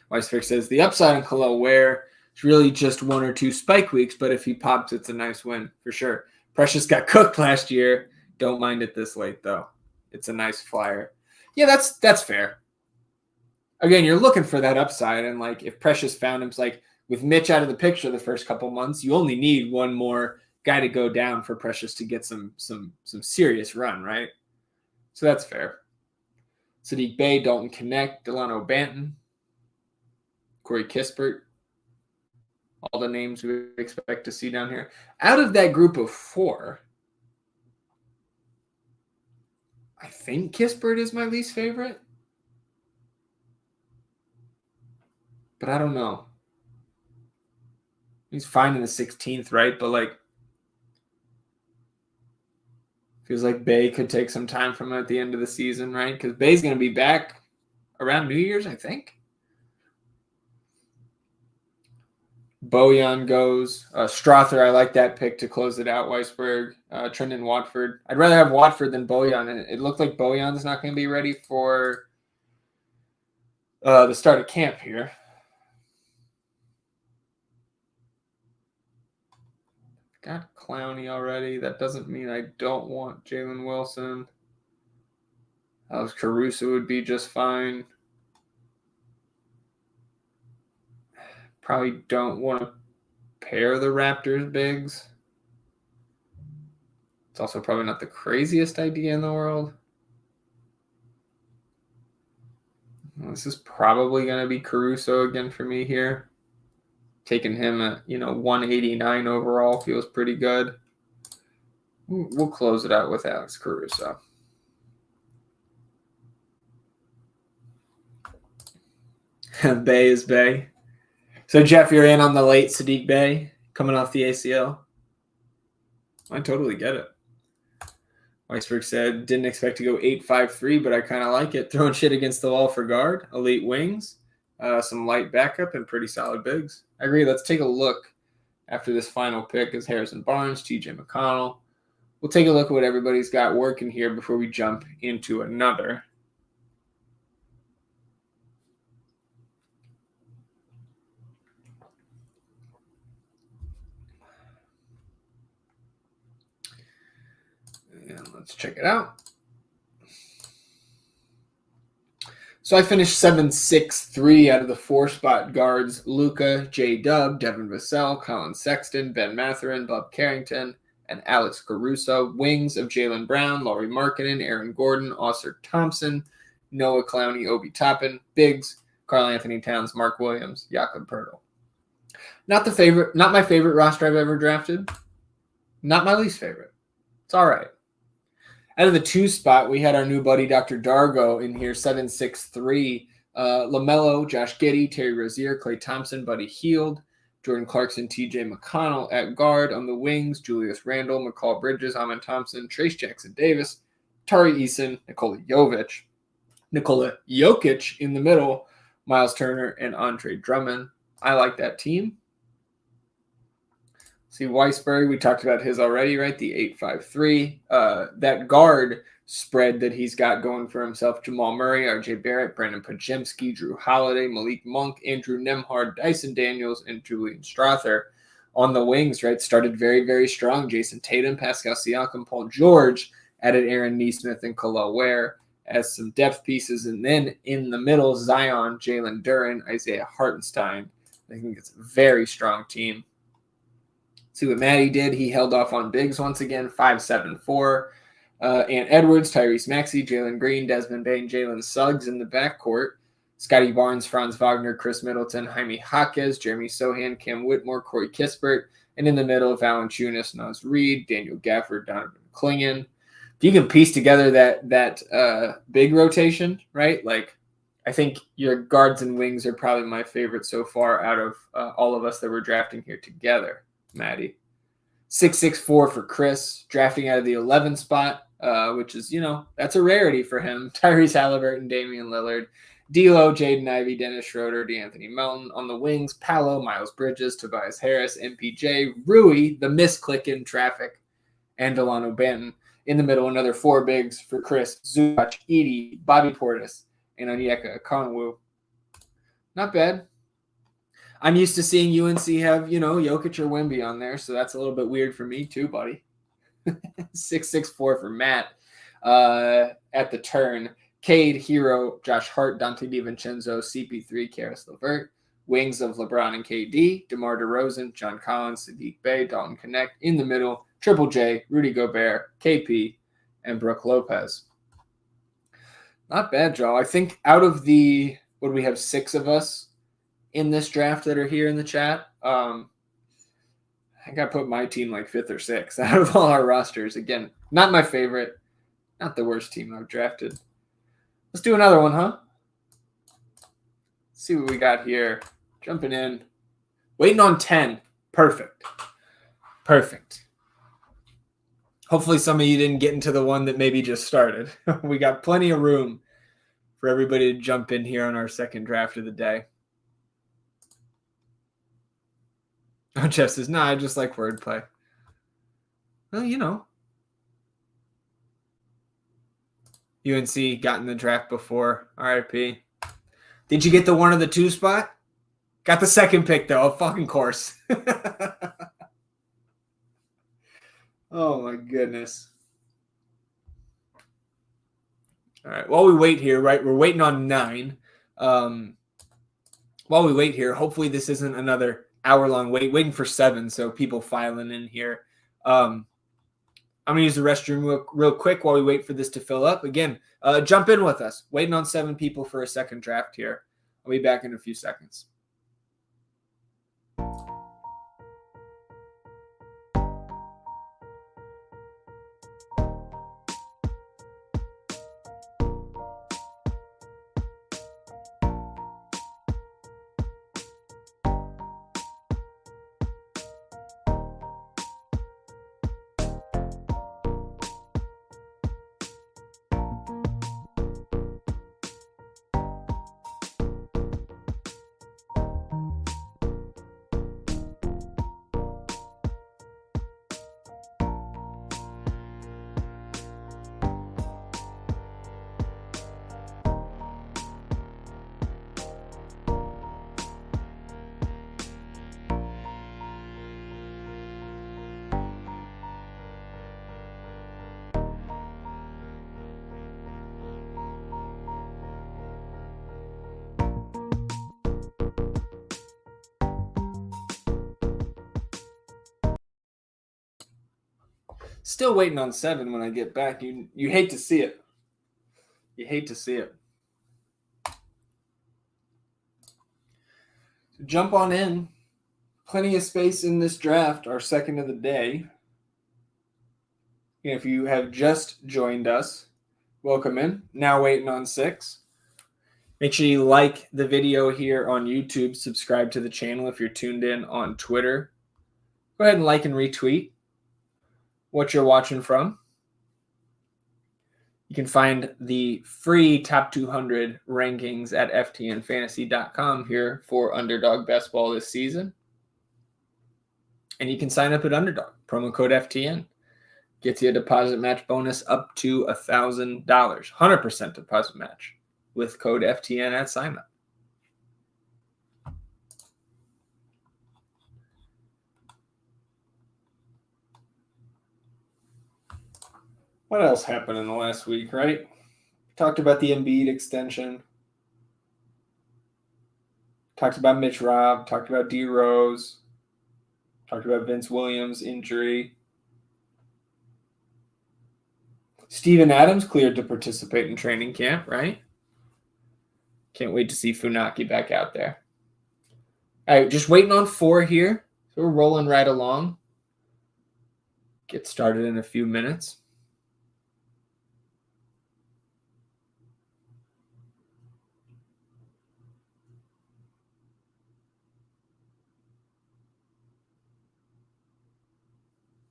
Weisberg says, the upside on Khalil Ware is really just 1 or 2 spike weeks, but if he pops, it's a nice win for sure. Precious got cooked last year. Don't mind it this late, though. It's a nice flyer. Yeah, that's fair. Again, you're looking for that upside, and like if Precious found him, like with Mitch out of the picture the first couple months, you only need one more guy to go down for Precious to get some serious run, right? So that's fair. Sadiq Bey, Dalton Connect, Delano Banton, Corey Kispert, all the names we would expect to see down here. Out of that group of 4, I think Kispert is my least favorite. But I don't know. He's fine in the 16th, right? But like, feels like Bay could take some time from him at the end of the season, right? Because Bay's going to be back around New Year's, I think. Bojan goes. Strother, I like that pick to close it out. Weisberg, Trendon Watford. I'd rather have Watford than Bojan. And it looked like Bojan's not going to be ready for the start of camp here. Got Clowney already. That doesn't mean I don't want Jalen Wilson. Alex Caruso would be just fine. Probably don't want to pair the Raptors bigs. It's also probably not the craziest idea in the world. This is probably going to be Caruso again for me here. Taking him at 189 overall feels pretty good. We'll close it out with Alex Caruso. Bay is Bay. So, Jeff, you're in on the late Sadiq Bey coming off the ACL? I totally get it. Weisberg said, didn't expect to go 8-5-3, but I kind of like it. Throwing shit against the wall for guard, elite wings, some light backup, and pretty solid bigs. I agree. Let's take a look after this final pick is Harrison Barnes, TJ McConnell. We'll take a look at what everybody's got working here before we jump into another. And let's check it out. So I finished 7-6-3 out of the 4-spot guards: Luka, J-Dub, Devin Vassell, Colin Sexton, Ben Mathurin, Bob Carrington, and Alex Caruso. Wings of Jaylen Brown, Lauri Markkanen, Aaron Gordon, Oscar Thompson, Noah Clowney, Obi Toppin. Bigs: Karl Anthony Towns, Mark Williams, Jakob Poeltl. Not my favorite roster I've ever drafted. Not my least favorite. It's all right. Out of the 2 spot, we had our new buddy Dr. Dargo in here, 7-6-3. LaMelo, Josh Giddey, Terry Rozier, Klay Thompson, Buddy Hield, Jordan Clarkson, TJ McConnell at guard. On the wings, Julius Randle, McCall Bridges, Amen Thompson, Trace Jackson Davis, Tari Eason, Nikola Jokic in the middle, Miles Turner, and Andre Drummond. I like that team. See, Weisberg, we talked about his already, right? The 8-5-3. That guard spread that he's got going for himself: Jamal Murray, RJ Barrett, Brandon Podziemski, Drew Holiday, Malik Monk, Andrew Nembhard, Dyson Daniels, and Julian Strother. On the wings, right? Started very, very strong. Jason Tatum, Pascal Siakam, Paul George, added Aaron Nesmith and Khalil Ware as some depth pieces. And then in the middle, Zion, Jalen Duren, Isaiah Hartenstein. I think it's a very strong team. See what Maddie did. He held off on bigs once again, 5-7-4. Ant Edwards, Tyrese Maxey, Jalen Green, Desmond Bain, Jalen Suggs in the backcourt. Scotty Barnes, Franz Wagner, Chris Middleton, Jaime Jaquez, Jeremy Sohan, Cam Whitmore, Corey Kispert. And in the middle, Valanciunas, Naz Reid, Daniel Gafford, Donovan Clingan. If you can piece together that big rotation, right? Like, I think your guards and wings are probably my favorite so far out of all of us that we're drafting here together. Maddie. 6-6-4 for Chris, drafting out of the 11 spot, which is, that's a rarity for him. Tyrese Halliburton, Damian Lillard, D'Lo, Jaden Ivey, Dennis Schroeder, DeAnthony Melton. On the wings, Paolo, Miles Bridges, Tobias Harris, MPJ, Rui, the misclick in traffic, and Delano Banton. In the middle, another 4 bigs for Chris, Zubac, Edie, Bobby Portis, and Onyeka Okongwu. Not bad. I'm used to seeing UNC have, Jokic or Wemby on there, so that's a little bit weird for me too, buddy. 664 for Matt. At the turn, Cade, Hero, Josh Hart, Dante DiVincenzo, CP3, Karis LeVert. Wings of LeBron and KD, DeMar DeRozan, John Collins, Sadiq Bey, Dalton Connect. In the middle, Triple J, Rudy Gobert, KP, and Brooke Lopez. Not bad, Joe. I think out of the, what do we have, 6 of us in this draft that are here in the chat? I think I put my team like 5th or 6th out of all our rosters. Again, not my favorite. Not the worst team I've drafted. Let's do another one, huh? Let's see what we got here. Jumping in. Waiting on 10. Perfect. Hopefully some of you didn't get into the one that maybe just started. We got plenty of room for everybody to jump in here on our second draft of the day. Oh, Jeff says, I just like wordplay. Well, UNC got in the draft before. RIP. Did you get the 1 or the 2 spot? Got the second pick, though. Of fucking course. Oh, my goodness. All right. While we wait here, right, we're waiting on 9. While we wait here, hopefully this isn't another hour-long wait. Waiting for 7, so people filing in here. I'm going to use the restroom real quick while we wait for this to fill up. Again, jump in with us. Waiting on 7 people for a second draft here. I'll be back in a few seconds. Still waiting on 7 when I get back. You hate to see it. You hate to see it. So jump on in. Plenty of space in this draft, our second of the day. If you have just joined us, welcome in. Now waiting on 6. Make sure you like the video here on YouTube. Subscribe to the channel if you're tuned in on Twitter. Go ahead and like and retweet what you're watching from. You can find the free top 200 rankings at ftnfantasy.com here for Underdog Best Ball this season. And you can sign up at Underdog. Promo code FTN gets you a deposit match bonus up to $1,000. 100% deposit match with code FTN at sign up. What else happened in the last week, right? Talked about the Embiid extension. Talked about Mitch Robb. Talked about D. Rose. Talked about Vince Williams' injury. Steven Adams cleared to participate in training camp, right? Can't wait to see Funaki back out there. All right, just waiting on 4 here. So we're rolling right along. Get started in a few minutes.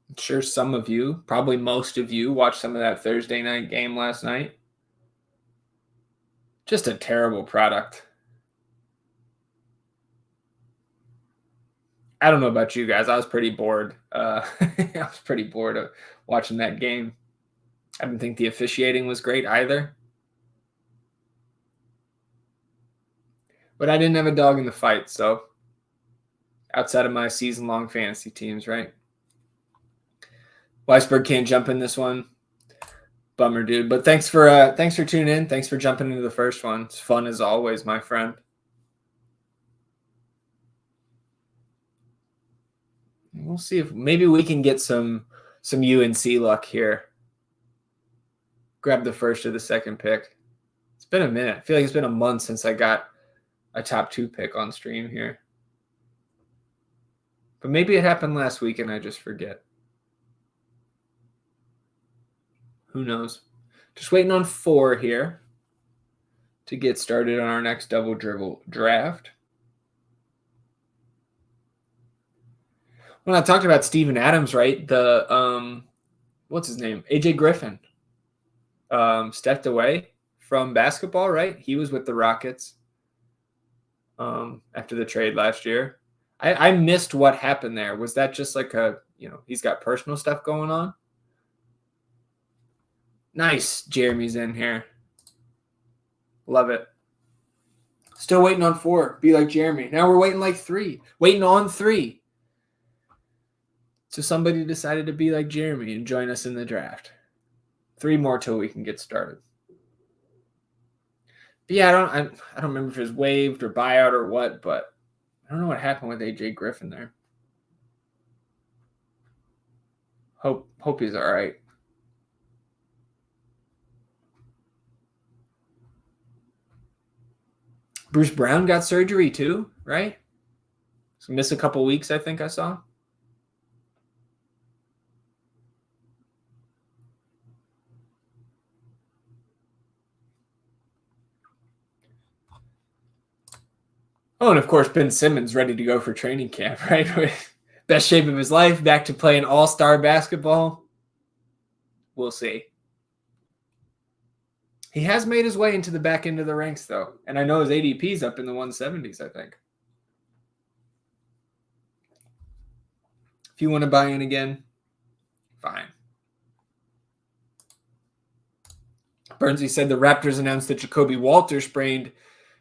I'm sure some of you, probably most of you, watched some of that Thursday night game last night. Just a terrible product. I don't know about you guys. I was pretty bored. I was pretty bored of watching that game. I didn't think the officiating was great either. But I didn't have a dog in the fight, so outside of my season-long fantasy teams, right? Weisberg can't jump in this one. Bummer, dude. But thanks for tuning in. Thanks for jumping into the first one. It's fun as always, my friend. We'll see if maybe we can get some UNC luck here. Grab the first or the second pick. It's been a minute. I feel like it's been a month since I got a top 2 pick on stream here. But maybe it happened last week and I just forget. Who knows? Just waiting on 4 here to get started on our next double dribble draft. When I talked about Steven Adams, right? The what's his name? AJ Griffin stepped away from basketball, right? He was with the Rockets after the trade last year. I missed what happened there. Was that just like he's got personal stuff going on? Nice. Jeremy's in here. Love it. Still waiting on 4. Be like Jeremy. Now we're waiting like 3. Waiting on 3. So somebody decided to be like Jeremy and join us in the draft. 3 more till we can get started. But yeah, I don't remember if it was waived or buyout or what, but I don't know what happened with AJ Griffin there. Hope he's all right. Bruce Brown got surgery too, right? So miss a couple weeks, I think I saw. Oh, and of course, Ben Simmons ready to go for training camp, right? Best shape of his life, back to playing all-star basketball. We'll see. He has made his way into the back end of the ranks, though. And I know his ADP's up in the 170s, I think. If you want to buy in again, fine. Bernsey said the Raptors announced that Jacoby Walter sprained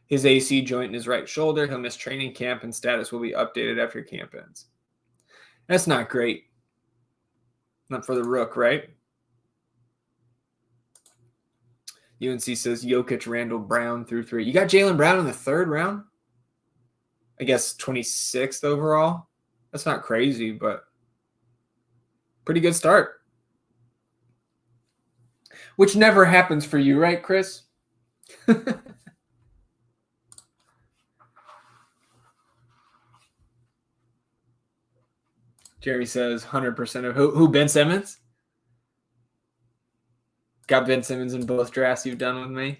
his AC joint in his right shoulder. He'll miss training camp and status will be updated after camp ends. That's not great. Not for the Rook, right? UNC says Jokic, Randall, Brown through 3. You got Jaylen Brown in the 3rd round? I guess 26th overall. That's not crazy, but pretty good start. Which never happens for you, right, Chris? Jerry says 100% of who? Ben Simmons? Got Ben Simmons in both drafts you've done with me?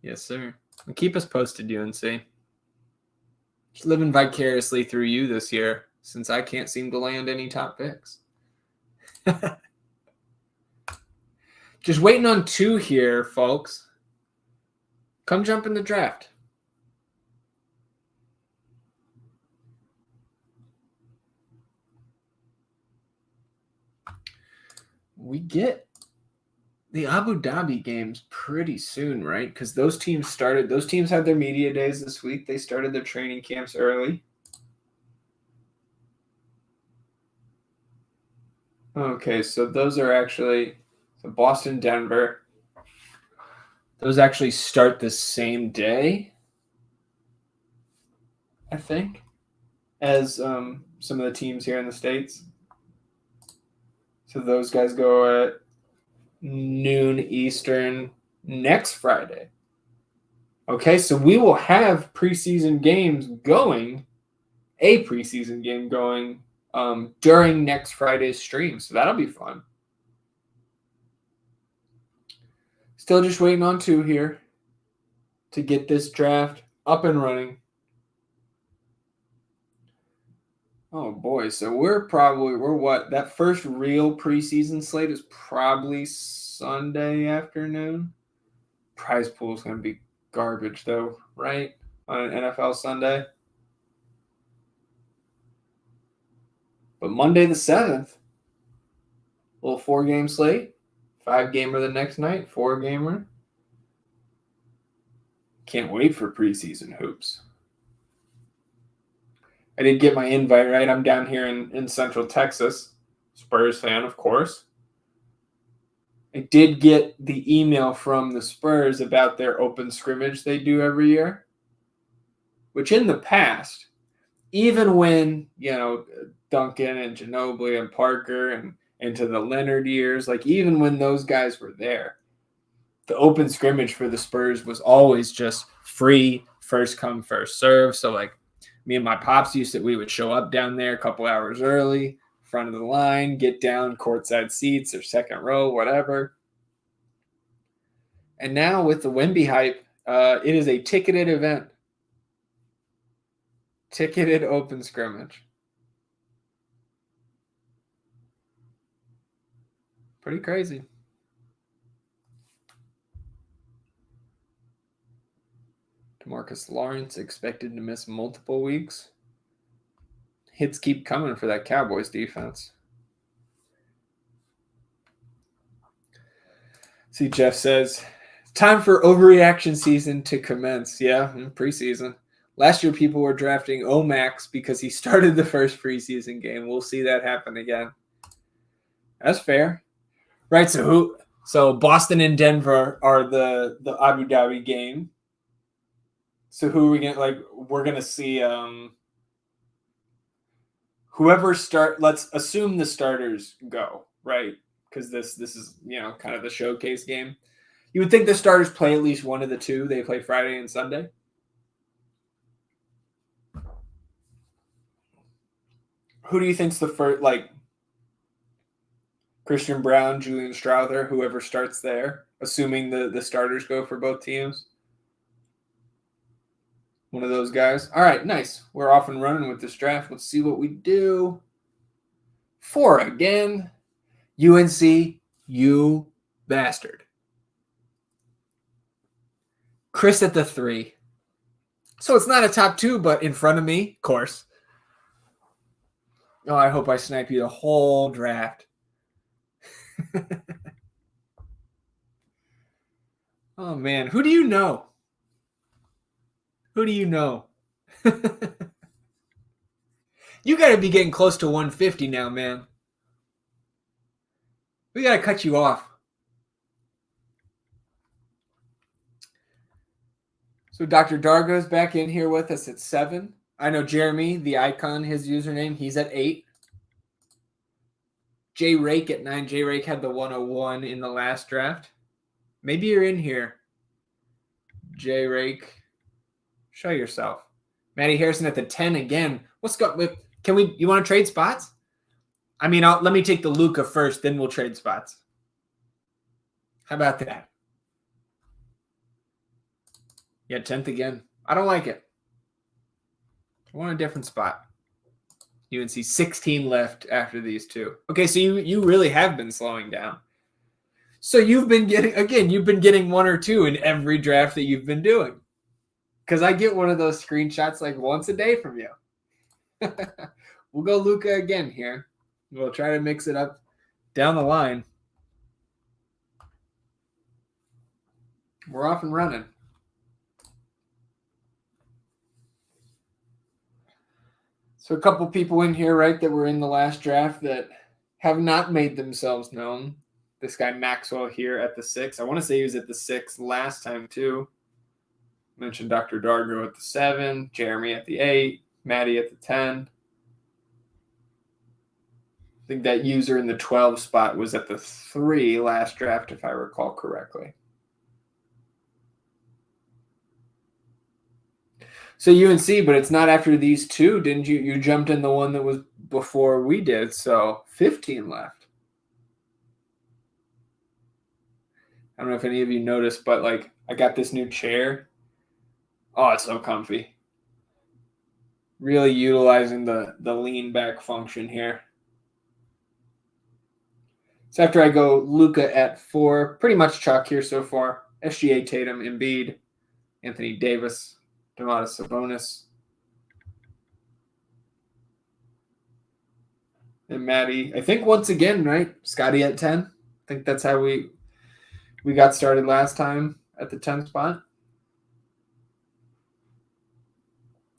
Yes, sir. And keep us posted, UNC. Just living vicariously through you this year since I can't seem to land any top picks. Just waiting on 2 here, folks. Come jump in the draft. We get the Abu Dhabi games pretty soon, right? Because those teams had their media days this week. They started their training camps early. Okay, so those are actually Boston, Denver. Those actually start the same day, I think, as some of the teams here in the States. So those guys go at noon Eastern next Friday. Okay, so we will have preseason games going, a preseason game going during next Friday's stream. So that'll be fun. Still just waiting on 2 here to get this draft up and running. Oh boy, so we're what? That first real preseason slate is probably Sunday afternoon. Prize pool is going to be garbage though, right? On an NFL Sunday. But Monday the 7th, Little 4-game slate. 5-gamer the next night. 4-gamer. Can't wait for preseason hoops. I did get my invite, right? I'm down here in Central Texas. Spurs fan, of course. I did get the email from the Spurs about their open scrimmage they do every year, which in the past, even when, Duncan and Ginobili and Parker and into the Leonard years, like even when those guys were there, the open scrimmage for the Spurs was always just free, first come, first serve. So like me and my pops we would show up down there a couple hours early, front of the line, get down courtside seats or second row, whatever. And now with the Wemby hype, it is a ticketed event. Ticketed open scrimmage. Pretty crazy. DeMarcus Lawrence expected to miss multiple weeks. Hits keep coming for that Cowboys defense. See, Jeff says, time for overreaction season to commence. Yeah, preseason. Last year, people were drafting Omax because he started the first preseason game. We'll see that happen again. That's fair. Right, so Boston and Denver are the Abu Dhabi game. So who are we going we're going to see whoever let's assume the starters go, right? Because this is, kind of the showcase game. You would think the starters play at least one of the two. They play Friday and Sunday. Who do you think's the first, Christian Brown, Julian Strawther, whoever starts there, assuming the starters go for both teams? One of those guys. All right, nice. We're off and running with this draft. Let's see what we do. 4 again. UNC, you bastard. Chris at the 3. So it's not a top 2, but in front of me, of course. Oh, I hope I snipe you the whole draft. Oh, man. Who do you know? Who do you know? You got to be getting close to 150 now, man. We got to cut you off. So Dr. Dargo's back in here with us at 7. I know Jeremy, the icon, his username, he's at 8. J Rake at 9. J Rake had the 101 in the last draft. Maybe you're in here. J Rake, show yourself. Matty Harrison at the 10 again. What's going with? You want to trade spots? I mean, let me take the Luka first, then we'll trade spots. How about that? Yeah, 10th again. I don't like it. I want a different spot. UNC 16 left after these two. Okay, so you really have been slowing down. So you've been getting 1 or 2 in every draft that you've been doing. Because I get one of those screenshots like once a day from you. We'll go Luka again here. We'll try to mix it up down the line. We're off and running. So a couple people in here, right, that were in the last draft that have not made themselves known. This guy Maxwell here at the 6. I want to say he was at the 6 last time too. Mentioned Dr. Dargo at the 7, Jeremy at the 8, Maddie at the 10. I think that user in the 12 spot was at the 3 last draft, if I recall correctly. So UNC, but it's not after these 2, didn't you? You jumped in the one that was before we did, so 15 left. I don't know if any of you noticed, but I got this new chair. Oh, it's so comfy. Really utilizing the lean back function here. So after I go Luka at 4, pretty much chalk here so far. SGA, Tatum, Embiid, Anthony Davis, Domantas Sabonis. And Maddie, I think once again, right? Scotty at 10. I think that's how we got started last time at the 10 spot.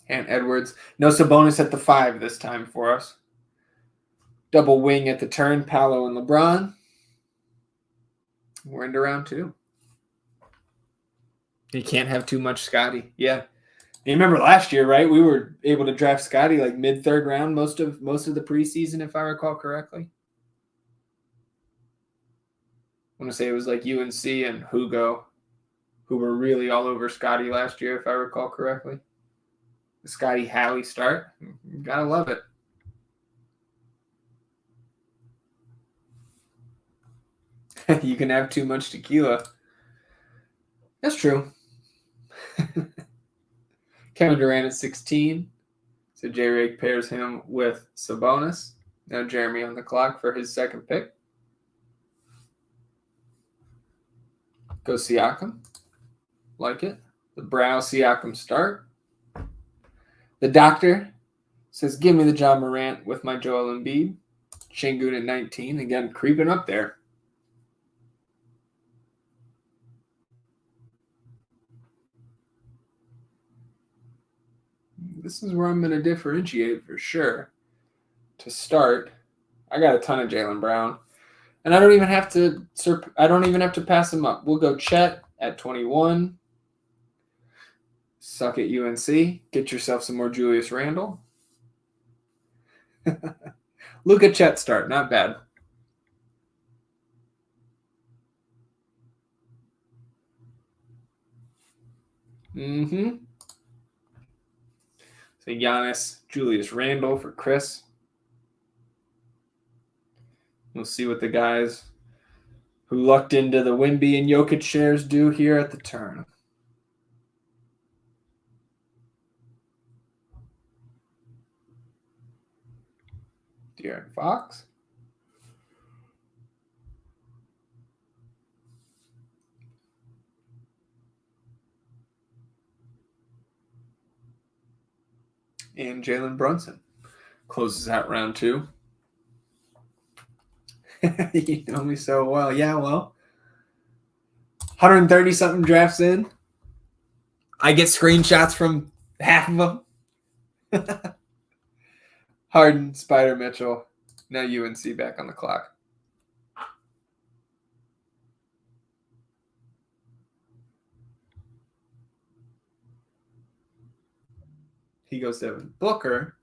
And Edwards. No Sabonis at the 5 this time for us. Double wing at the turn, Paolo and LeBron. We're into round 2. You can't have too much Scotty. Yeah. You remember last year, right? We were able to draft Scotty like mid-third round most of the preseason, if I recall correctly. I want to say it was like UNC and Hugo who were really all over Scotty last year, if I recall correctly. The Scotty Halley start. You gotta love it. You can have too much tequila. That's true. Kevin Durant at 16. So J-Rig pairs him with Sabonis. Now Jeremy on the clock for his second pick. Go Siakam. Like it. The Brow Siakam start. The doctor says, give me the John Morant with my Joel Embiid. Şengün at 19. Again, creeping up there. This is where I'm going to differentiate for sure. To start, I got a ton of Jaylen Brown. And I don't even have to pass him up. We'll go Chet at 21. Suck at UNC. Get yourself some more Julius Randle. Look at Chet start. Not bad. So Giannis, Julius Randle for Chris. We'll see what the guys who lucked into the Wemby and Jokic shares do here at the turn. De'Aaron Fox. And Jalen Brunson closes out round 2. You know me so well. Yeah, well, 130-something drafts in. I get screenshots from half of them. Harden, Spider Mitchell. Now UNC back on the clock. He goes Devin Booker.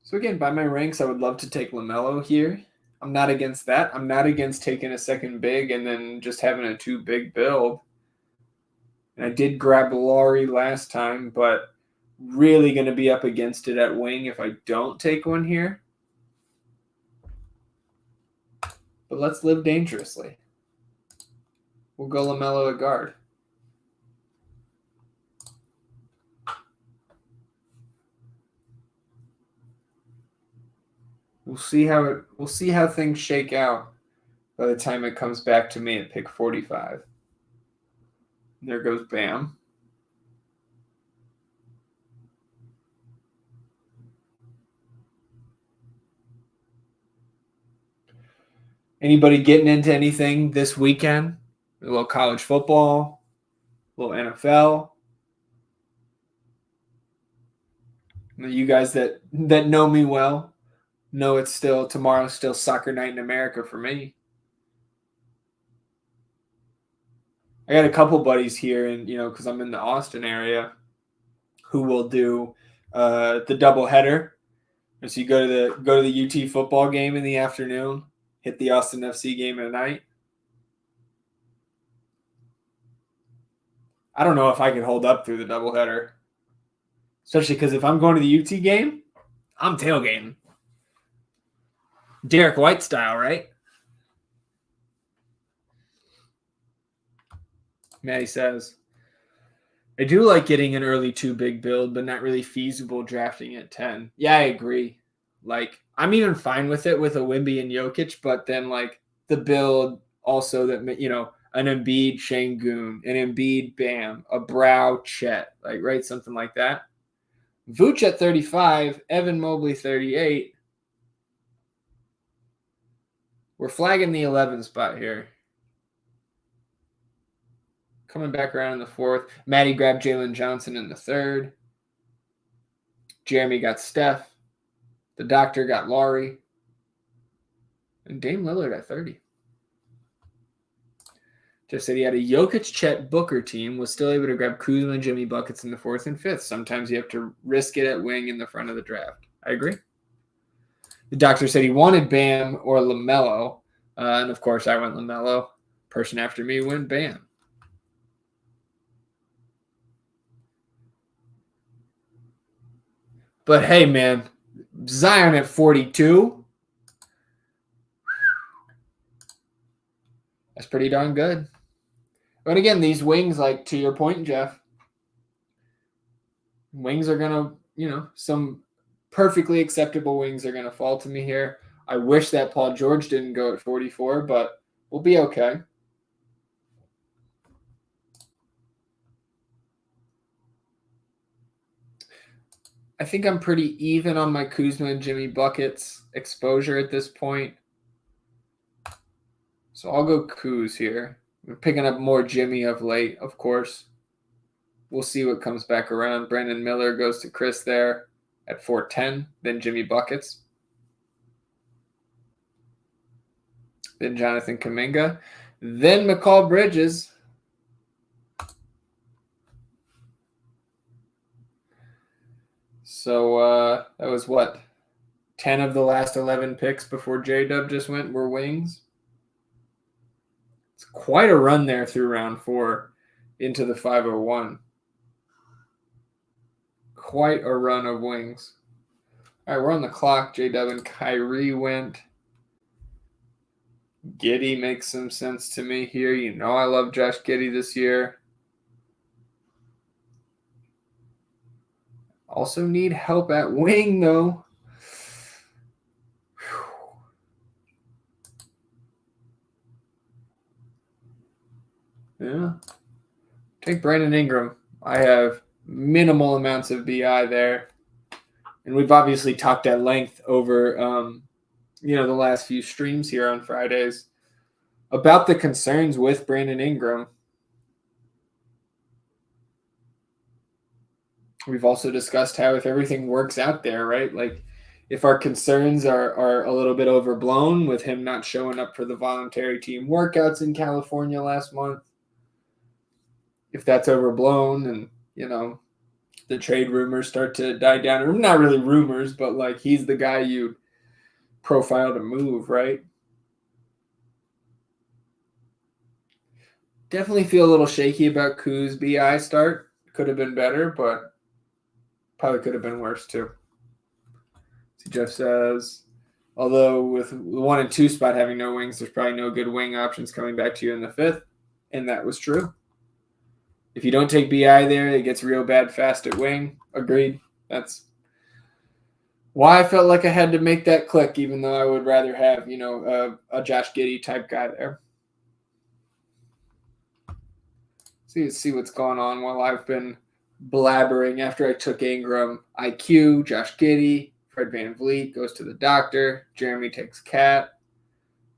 So again, by my ranks, I would love to take LaMelo here. I'm not against that. I'm not against taking a second big and then just having a 2-big build. And I did grab Laurie last time, but really going to be up against it at wing if I don't take one here. But let's live dangerously. We'll go LaMelo at guard. We'll see how things shake out by the time it comes back to me at pick 45. There goes Bam. Anybody getting into anything this weekend? A little college football, a little NFL. You guys that know me well know it's tomorrow's still soccer night in America for me. I got a couple buddies here, and because I'm in the Austin area, who will do the doubleheader. And so you go to the UT football game in the afternoon, hit the Austin FC game at night. I don't know if I could hold up through the doubleheader, especially because if I'm going to the UT game, I'm tailgating. Derek White style, right? Maddie says, I do like getting an early 2-big build, but not really feasible drafting at 10. Yeah, I agree. Like, I'm even fine with it with a Wemby and Jokic, but then like the build also that, an Embiid Şengün, an Embiid Bam, a Brow Chet, like, right? Something like that. Vooch at 35, Evan Mobley 38. We're flagging the 11 spot here. Coming back around in the 4th. Maddie grabbed Jalen Johnson in the 3rd. Jeremy got Steph. The doctor got Laurie. And Dame Lillard at 30. Just said he had a Jokic, Chet, Booker team, was still able to grab Kuzma and Jimmy buckets in the 4th and 5th. Sometimes you have to risk it at wing in the front of the draft. I agree. The doctor said he wanted Bam or LaMelo. And, of course, I went LaMelo. Person after me went Bam. But, hey, man, Zion at 42. That's pretty darn good. But again, these wings, like to your point, Jeff, wings are going to, some perfectly acceptable wings are going to fall to me here. I wish that Paul George didn't go at 44, but we'll be okay. I think I'm pretty even on my Kuzma and Jimmy buckets exposure at this point. So I'll go Kuz here. We're picking up more Jimmy of late, of course. We'll see what comes back around. Brandon Miller goes to Chris there at 410. Then Jimmy buckets. Then Jonathan Kuminga. Then McCall Bridges. So that was what? 10 of the last 11 picks before J-Dub just went were wings. It's quite a run there through round 4 into the 501. Quite a run of wings. All right, we're on the clock. J-Dub and Kyrie went. Giddey makes some sense to me here. You know I love Josh Giddey this year. Also need help at wing, though. Yeah. Take Brandon Ingram. I have minimal amounts of BI there. And we've obviously talked at length over, the last few streams here on Fridays about the concerns with Brandon Ingram. We've also discussed how if everything works out there, right? Like if our concerns are a little bit overblown with him not showing up for the voluntary team workouts in California last month, if that's overblown and, the trade rumors start to die down, or not really rumors, but like he's the guy you profile to move, right? Definitely feel a little shaky about Kuz BI start. Could have been better, but probably could have been worse too. See, Jeff says, although with the 1 and 2 spot having no wings, there's probably no good wing options coming back to you in the 5th. And that was true. If you don't take BI there, it gets real bad fast at wing. Agreed. That's why I felt like I had to make that click, even though I would rather have, a Josh Giddey type guy there. Let's see what's going on while I've been blabbering after I took Ingram. IQ, Josh Giddey, Fred VanVleet goes to the doctor. Jeremy takes Cat.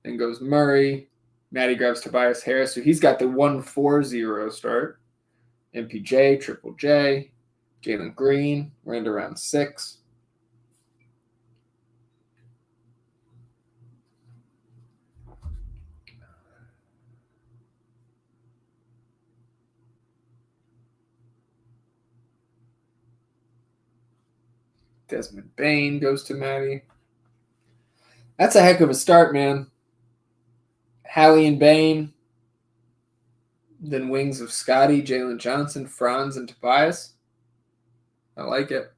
Then goes Murray. Matty grabs Tobias Harris. So he's got the 1-4-0 start. MPJ, Triple J, Jalen Green. We're into round 6. Desmond Bain goes to Matty. That's a heck of a start, man. Hallie and Bain. Then wings of Scotty, Jalen Johnson, Franz, and Tobias. I like it.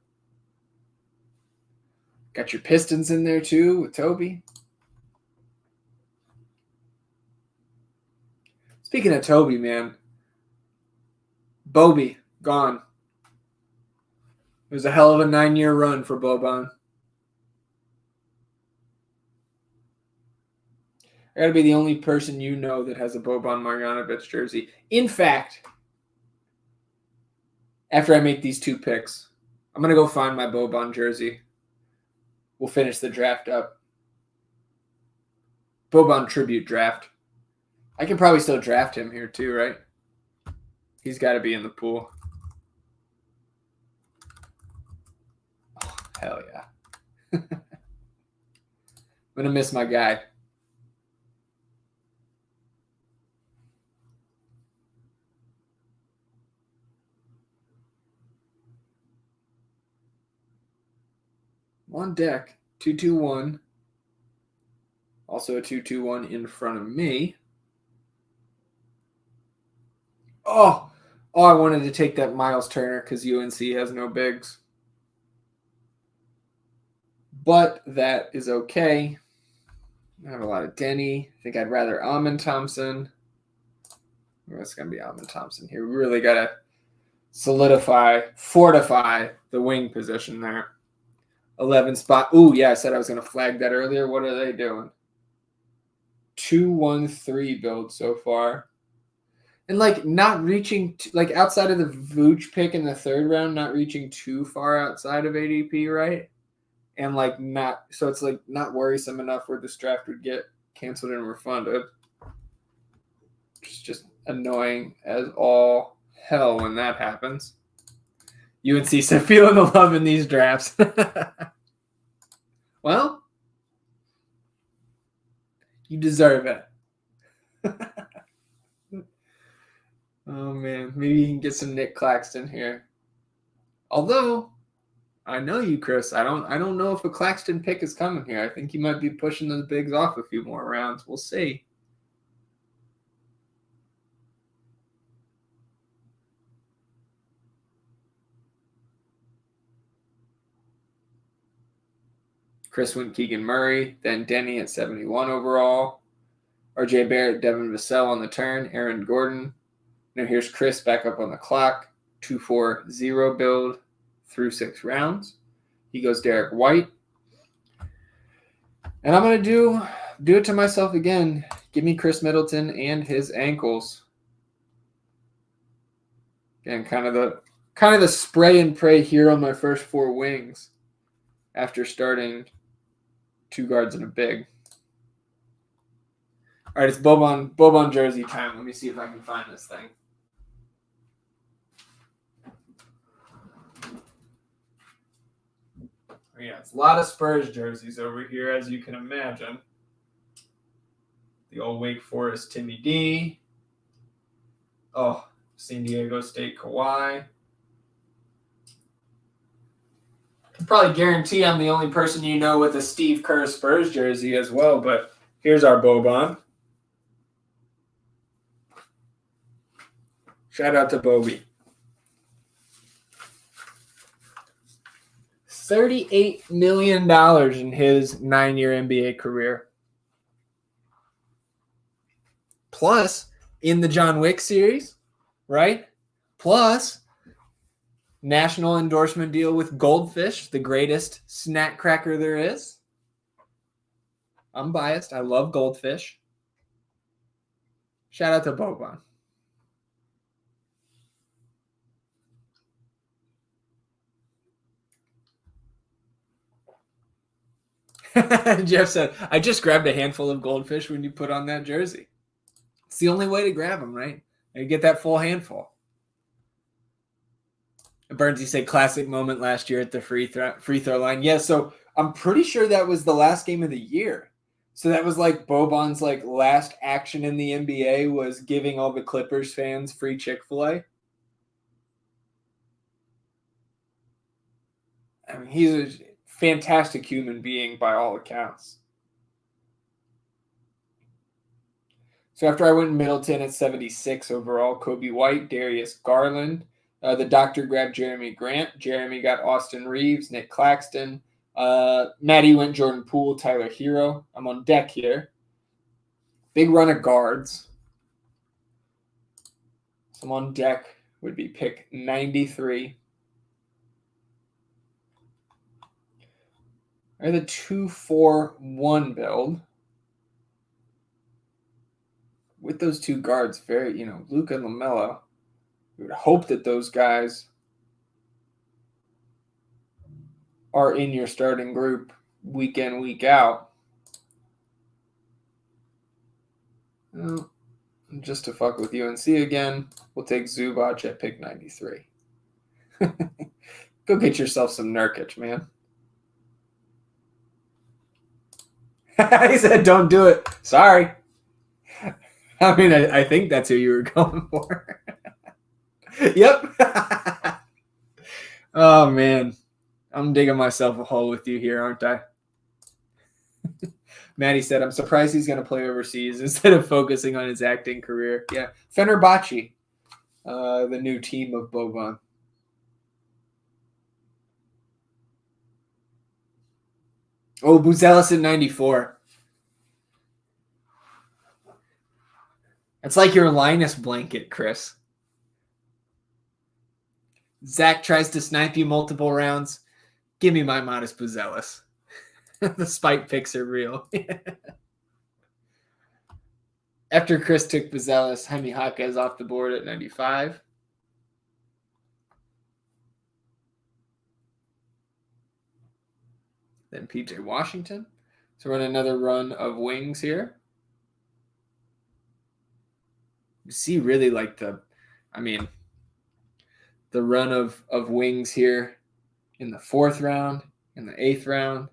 Got your Pistons in there too with Toby. Speaking of Toby, man. Bobby, gone. It was a hell of a 9-year run for Boban. I got to be the only person that has a Boban Marjanovic jersey. In fact, after I make these 2 picks, I'm going to go find my Boban jersey. We'll finish the draft up. Boban tribute draft. I can probably still draft him here too, right? He's got to be in the pool. Oh, hell yeah. I'm going to miss my guy. On deck, 2-2-1. Also a 2-2-1 in front of me. Oh, I wanted to take that Miles Turner because UNC has no bigs. But that is okay. I have a lot of Denny. I think I'd rather Amon Thompson. It's going to be Amon Thompson here. We really got to fortify the wing position there. 11 spot. Ooh, yeah, I said I was going to flag that earlier. What are they doing? 2-1-3 build so far. And, like, not reaching, like, outside of the Vooch pick in the third round, not reaching too far outside of ADP, right? And, like, not, so it's, like, not worrisome enough where this draft would get canceled and refunded. It's just annoying as all hell when that happens. UNC said, feeling the love in these drafts. Well, you deserve it. Oh, man. Maybe you can get some Nick Claxton here. Although, I know you, Chris. I don't know if a Claxton pick is coming here. I think he might be pushing those bigs off a few more rounds. We'll see. Chris went Keegan Murray, then Denny at 71 overall. RJ Barrett, Devin Vassell on the turn, Aaron Gordon. Now here's Chris back up on the clock. 2-4-0 build through 6 rounds. He goes Derek White. And I'm going to do it to myself again. Give me Chris Middleton and his ankles. Again, kind of the spray and pray here on my first 4 wings after starting 2 guards and a big. All right, it's Boban jersey time. Let me see if I can find this thing. Yeah, it's a lot of Spurs jerseys over here, as you can imagine. The old Wake Forest Timmy D. Oh, San Diego State Kawhi. I can probably guarantee I'm the only person you know with a Steve Kerr Spurs jersey as well, but here's our Boban. Shout out to Bobby. $38 million in his 9-year NBA career. Plus, in the John Wick series, right? Plus, national endorsement deal with Goldfish, the greatest snack cracker there is. I'm biased. I love Goldfish. Shout out to Boban. Jeff said, I just grabbed a handful of Goldfish when you put on that jersey. It's the only way to grab them, right? You get that full handful. Burnsy said classic moment last year at the free throw line. Yeah, so I'm pretty sure that was the last game of the year. So that was like Boban's like last action in the NBA was giving all the Clippers fans free Chick-fil-A. I mean, he's a fantastic human being by all accounts. So after I went Middleton at 76 overall, Kobe White, Darius Garland. The doctor grabbed Jeremy Grant. Jeremy got Austin Reeves, Nick Claxton. Maddie went Jordan Poole, Tyler Hero. I'm on deck here. Big run of guards. So I'm on deck would be pick 93. Or the 2-4-1 build. With those 2 guards, very, Luka and LaMelo. We would hope that those guys are in your starting group week in, week out. Well, just to fuck with UNC again, we'll take Zubac at pick 93. Go get yourself some Nurkic, man. He said, don't do it. Sorry. I mean, I think that's who you were going for. Yep. Oh, man. I'm digging myself a hole with you here, aren't I? Maddie said, I'm surprised he's going to play overseas instead of focusing on his acting career. Yeah. Fenerbahce, the new team of Boban. Oh, Buzelis at 94. It's like your Linus blanket, Chris. Zach tries to snipe you multiple rounds. Give me my modest Buzelis. The spike picks are real. After Chris took Buzelis, Jaime Haka is off the board at 95. Then PJ Washington. So run another run of wings here. You see really like the run of wings here in the 4th round, in the 8th round.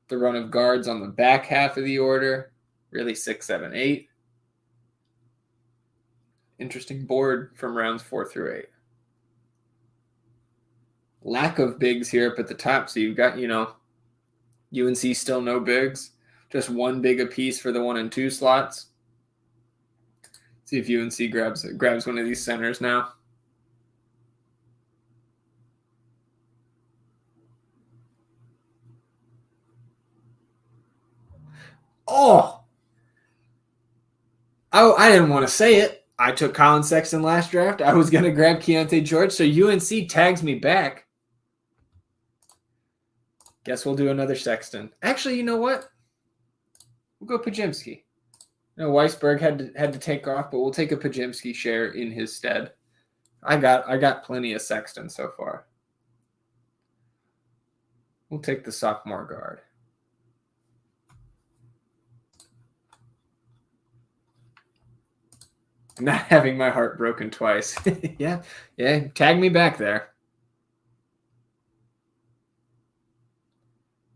The run of guards on the back half of the order. Really 6, 7, 8. Interesting board from rounds 4 through 8. Lack of bigs here up at the top. So you've got, UNC still no bigs. Just one big apiece for the 1 and 2 slots. See if UNC grabs one of these centers now. Oh, I didn't want to say it. I took Colin Sexton last draft. I was going to grab Keontae George, so UNC tags me back. Guess we'll do another Sexton. Actually, you know what? We'll go Pajimski. Weisberg had to take off, but we'll take a Pajimski share in his stead. I got plenty of Sexton so far. We'll take the sophomore guard. Not having my heart broken twice. Yeah, tag me back there.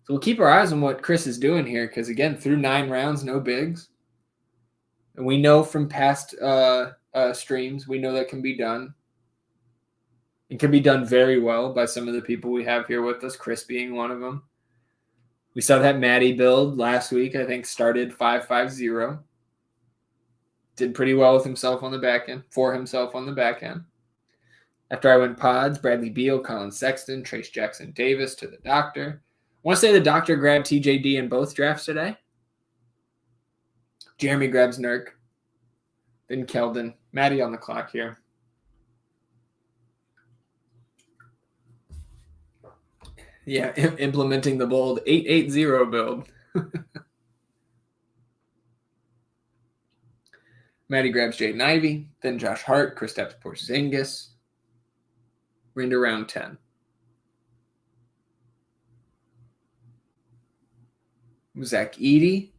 So we'll keep our eyes on what Chris is doing here because, again, through 9 rounds, no bigs. And we know from past streams, we know that can be done. It can be done very well by some of the people we have here with us, Chris being one of them. We saw that Maddie build last week, I think started 5-5-0. Did pretty well with himself on the back end, for himself on the back end. After I went pods, Bradley Beal, Colin Sexton, Trace Jackson Davis to the doctor. I want to say the doctor grabbed TJD in both drafts today. Jeremy grabs Nurk. Then Keldon. Maddie on the clock here. Yeah, implementing the bold 880 build. Maddie grabs Jaden Ivey, then Josh Hart, Kristaps Porzingis. We're into round 10. Zach Edey.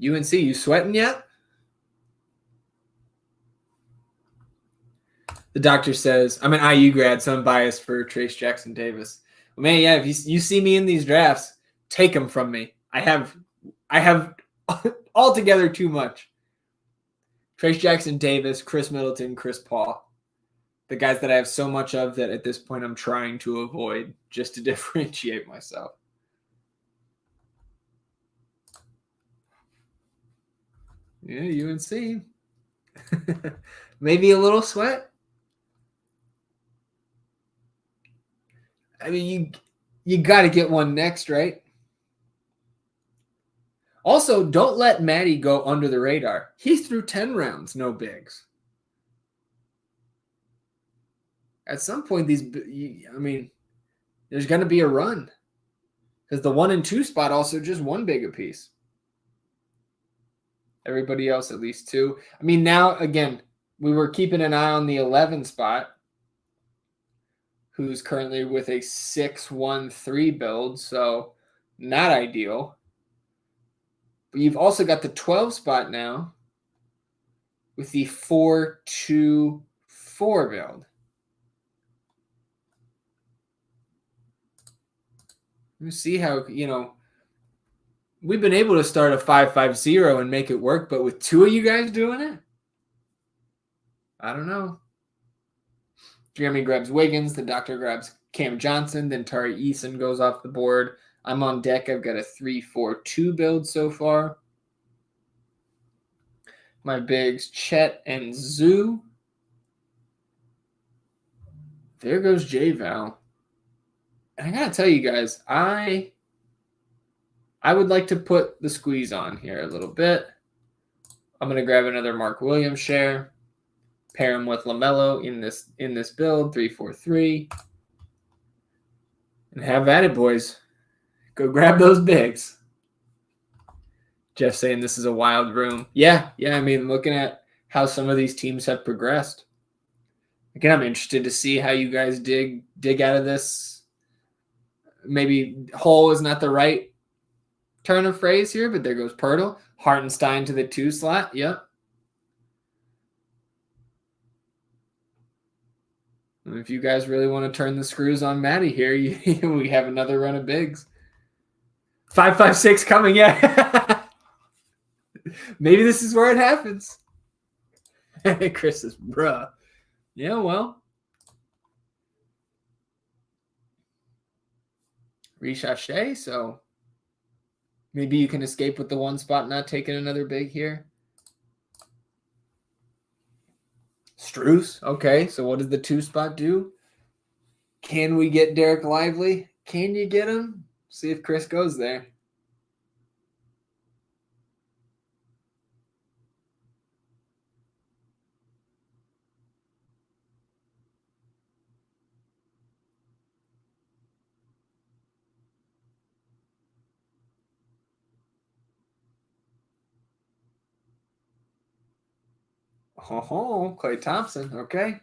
UNC, you sweating yet? The doctor says, I'm an IU grad, so I'm biased for Trace Jackson Davis. Well, man, yeah, if you see me in these drafts, take them from me. I have altogether too much. Trace Jackson Davis, Chris Middleton, Chris Paul. The guys that I have so much of that at this point I'm trying to avoid just to differentiate myself. Yeah, UNC. Maybe a little sweat. I mean, you got to get one next, right? Also, don't let Maddie go under the radar. He threw 10 rounds, no bigs. At some point, there's going to be a run. Because the 1 and 2 spot also just one big apiece. Everybody else at least 2. I mean, now, again, we were keeping an eye on the 11 spot, who's currently with a 6-1-3 build, so not ideal. But you've also got the 12 spot now with the 4-2-4 build. Let me see how, we've been able to start a 5-5-0 and make it work, but with two of you guys doing it, I don't know. Jeremy grabs Wiggins. The doctor grabs Cam Johnson. Then Tari Eason goes off the board. I'm on deck. I've got a 3-4-2 build so far. My bigs, Chet and Zoo. There goes J-Val. And I got to tell you guys, I would like to put the squeeze on here a little bit. I'm going to grab another Mark Williams share. Pair him with LaMelo in this build, 3-4-3. And have at it, boys. Go grab those bigs. Jeff saying this is a wild room. Yeah. I mean, looking at how some of these teams have progressed. Again, I'm interested to see how you guys dig out of this. Maybe hole is not the right turn of phrase here, but there goes Pirtle. Hartenstein to the 2 slot. Yep. And if you guys really want to turn the screws on Matty here, we have another run of bigs. 5-5-6 coming, yeah. Maybe this is where it happens. Chris is, bruh. Yeah, well. Ricochet, so maybe you can escape with the 1 spot, not taking another big here. Strus, okay. So what does the 2 spot do? Can we get Derek Lively? Can you get him? See if Chris goes there. Oh, Klay Thompson. Okay.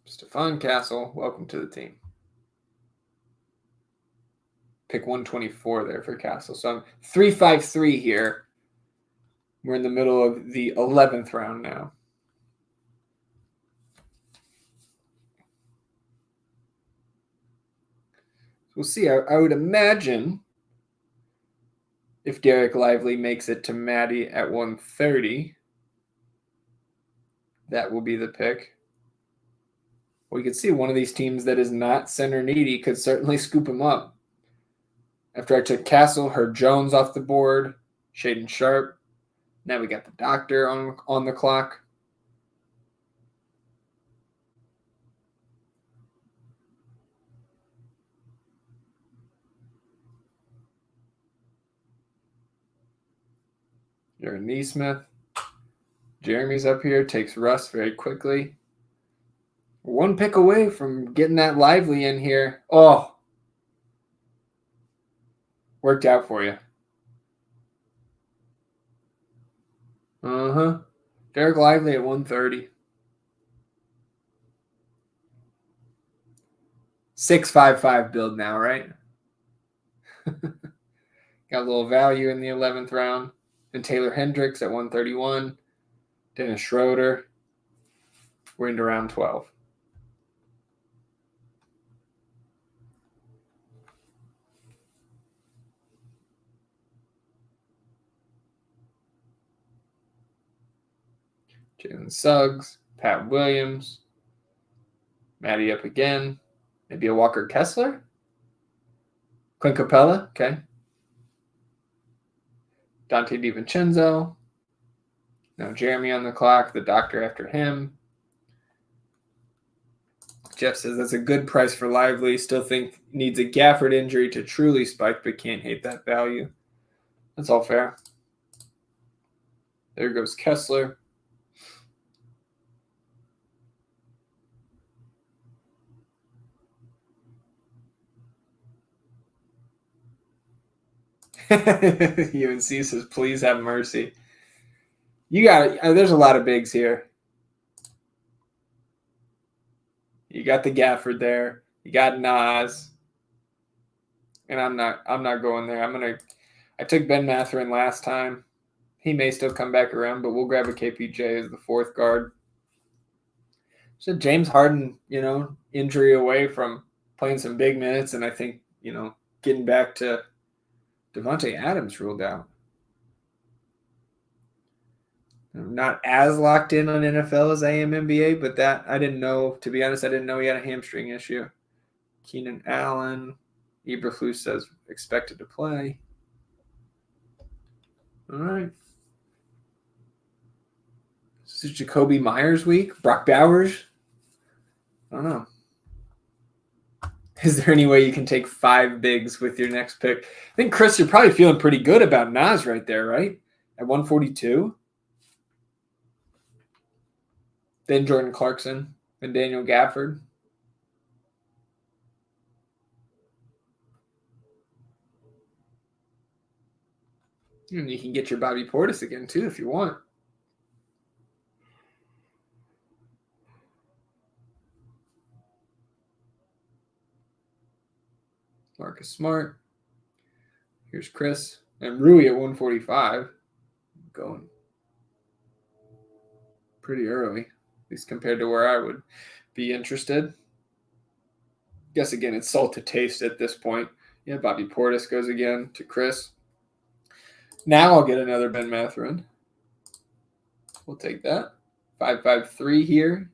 Stephon Castle, welcome to the team. Pick 124 there for Castle. So I'm 3-5-3 here. We're in the middle of the 11th round now. We'll see. I would imagine if Derek Lively makes it to Maddie at 130, that will be the pick. We could see one of these teams that is not center needy could certainly scoop him up. After I took Castle, heard Jones off the board, Shaden Sharp. Now we got the doctor on the clock. Aaron Neesmith. Jeremy's up here, takes Russ very quickly. 1 pick away from getting that Lively in here. Oh, worked out for you. Derek Lively at 130. 6-5-5 build now, right? Got a little value in the 11th round. And Taylor Hendricks at 131. Dennis Schroeder. We're into round 12. Jalen Suggs, Pat Williams, Matty up again. Maybe a Walker Kessler? Clint Capella, okay. Dante DiVincenzo. Now Jeremy on the clock, the doctor after him. Jeff says that's a good price for Lively. Still think needs a Gafford injury to truly spike, but can't hate that value. That's all fair. There goes Kessler. UNC says, please have mercy. You got there's a lot of bigs here. You got the Gafford there. You got Nas. And I'm not going there. I took Ben Mathurin last time. He may still come back around, but we'll grab a KPJ as the fourth guard. So James Harden, injury away from playing some big minutes, and I think, getting back to Devontae Adams ruled out. I'm not as locked in on NFL as I am NBA, but that I didn't know. To be honest, I didn't know he had a hamstring issue. Keenan Allen, Eberflus says expected to play. All right. This is Jacoby Myers week. Brock Bowers. I don't know. Is there any way you can take 5 bigs with your next pick? I think, Chris, you're probably feeling pretty good about Nas right there, right? At 142. Then Jordan Clarkson and Daniel Gafford. And you can get your Bobby Portis again, too, if you want. Marcus Smart. Here's Chris. And Rui at 145. Going pretty early, at least compared to where I would be interested. Guess, again, it's salt to taste at this point. Yeah, Bobby Portis goes again to Chris. Now I'll get another Ben Mathurin. We'll take that. 553 here,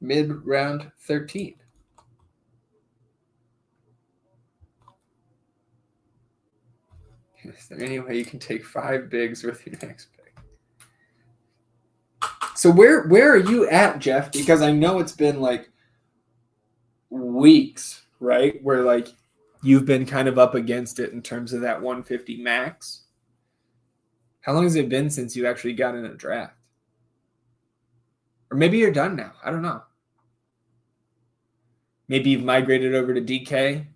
mid-round 13. Is there any way you can take 5 bigs with your next pick? So where are you at, Jeff? Because I know it's been like weeks, right? Where like you've been kind of up against it in terms of that 150 max. How long has it been since you actually got in a draft? Or maybe you're done now. I don't know. Maybe you've migrated over to DK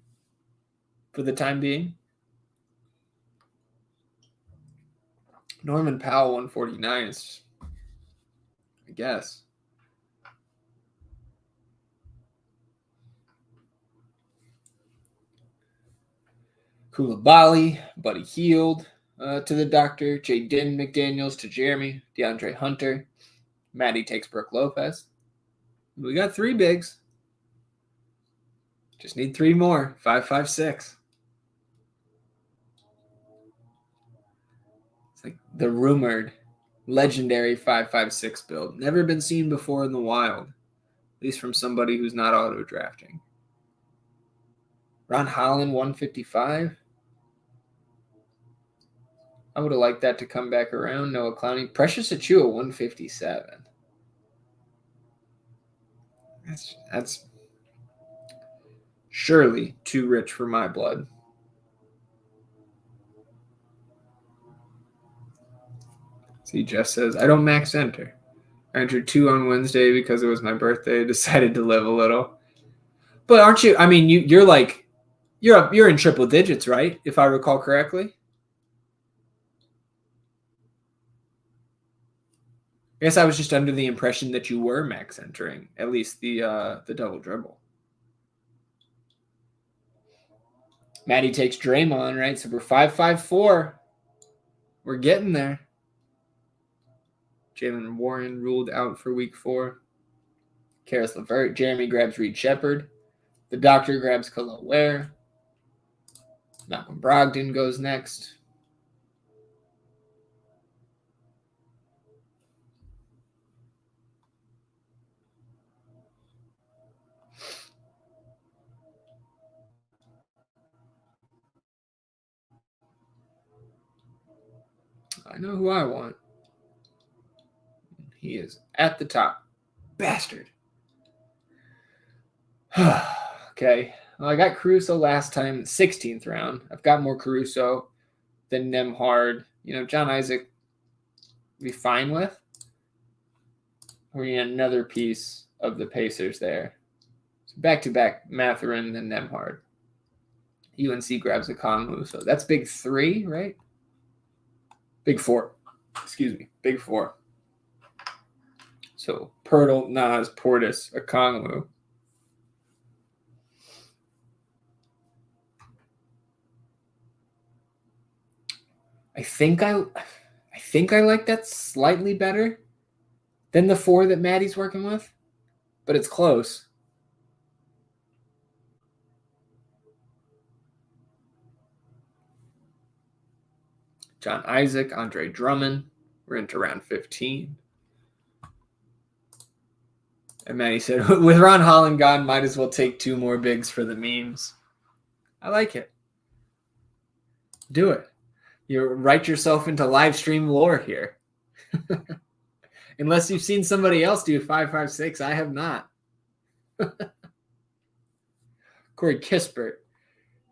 for the time being. Norman Powell, 149 is, I guess. Koulibaly, Buddy Hield to the doctor. Jaden McDaniels to Jeremy. DeAndre Hunter. Maddie takes Brooke Lopez. We got 3 bigs. Just need 3 more. 556. It's like the rumored legendary 556 build. Never been seen before in the wild. At least from somebody who's not auto drafting. Ron Holland, 155. I would have liked that to come back around. Noah Clowney. Precious Achiuwa, 157. That's surely too rich for my blood. See, Jeff says, I don't max enter. I entered 2 on Wednesday because it was my birthday. Decided to live a little. But aren't you? I mean, you're like, you're in triple digits, right? If I recall correctly. I guess I was just under the impression that you were max entering, at least the double dribble. Maddie takes Draymond, right? So we're 554. We're getting there. Jalen Warren ruled out for week 4. Karis LeVert. Jeremy grabs Reed Shepard. The doctor grabs Khalil Ware. Malcolm Brogdon goes next. I know who I want. He is at the top. Bastard. Okay. Well, I got Caruso last time, 16th round. I've got more Caruso than Nembhard. John Isaac be fine with. We need another piece of the Pacers there. So back-to-back Mathurin and Nembhard. UNC grabs a Kongwu. So that's big 3, right? Big 4. Excuse me. Big 4. So Pirtle, Nas, Portis, Okongwu. I think I like that slightly better than the 4 that Maddie's working with, but it's close. John Isaac, Andre Drummond. We're into round 15. And Maddie said, with Ron Holland gone, might as well take 2 more bigs for the memes. I like it. Do it. You write yourself into live stream lore here. Unless you've seen somebody else do 5.56, I have not. Corey Kispert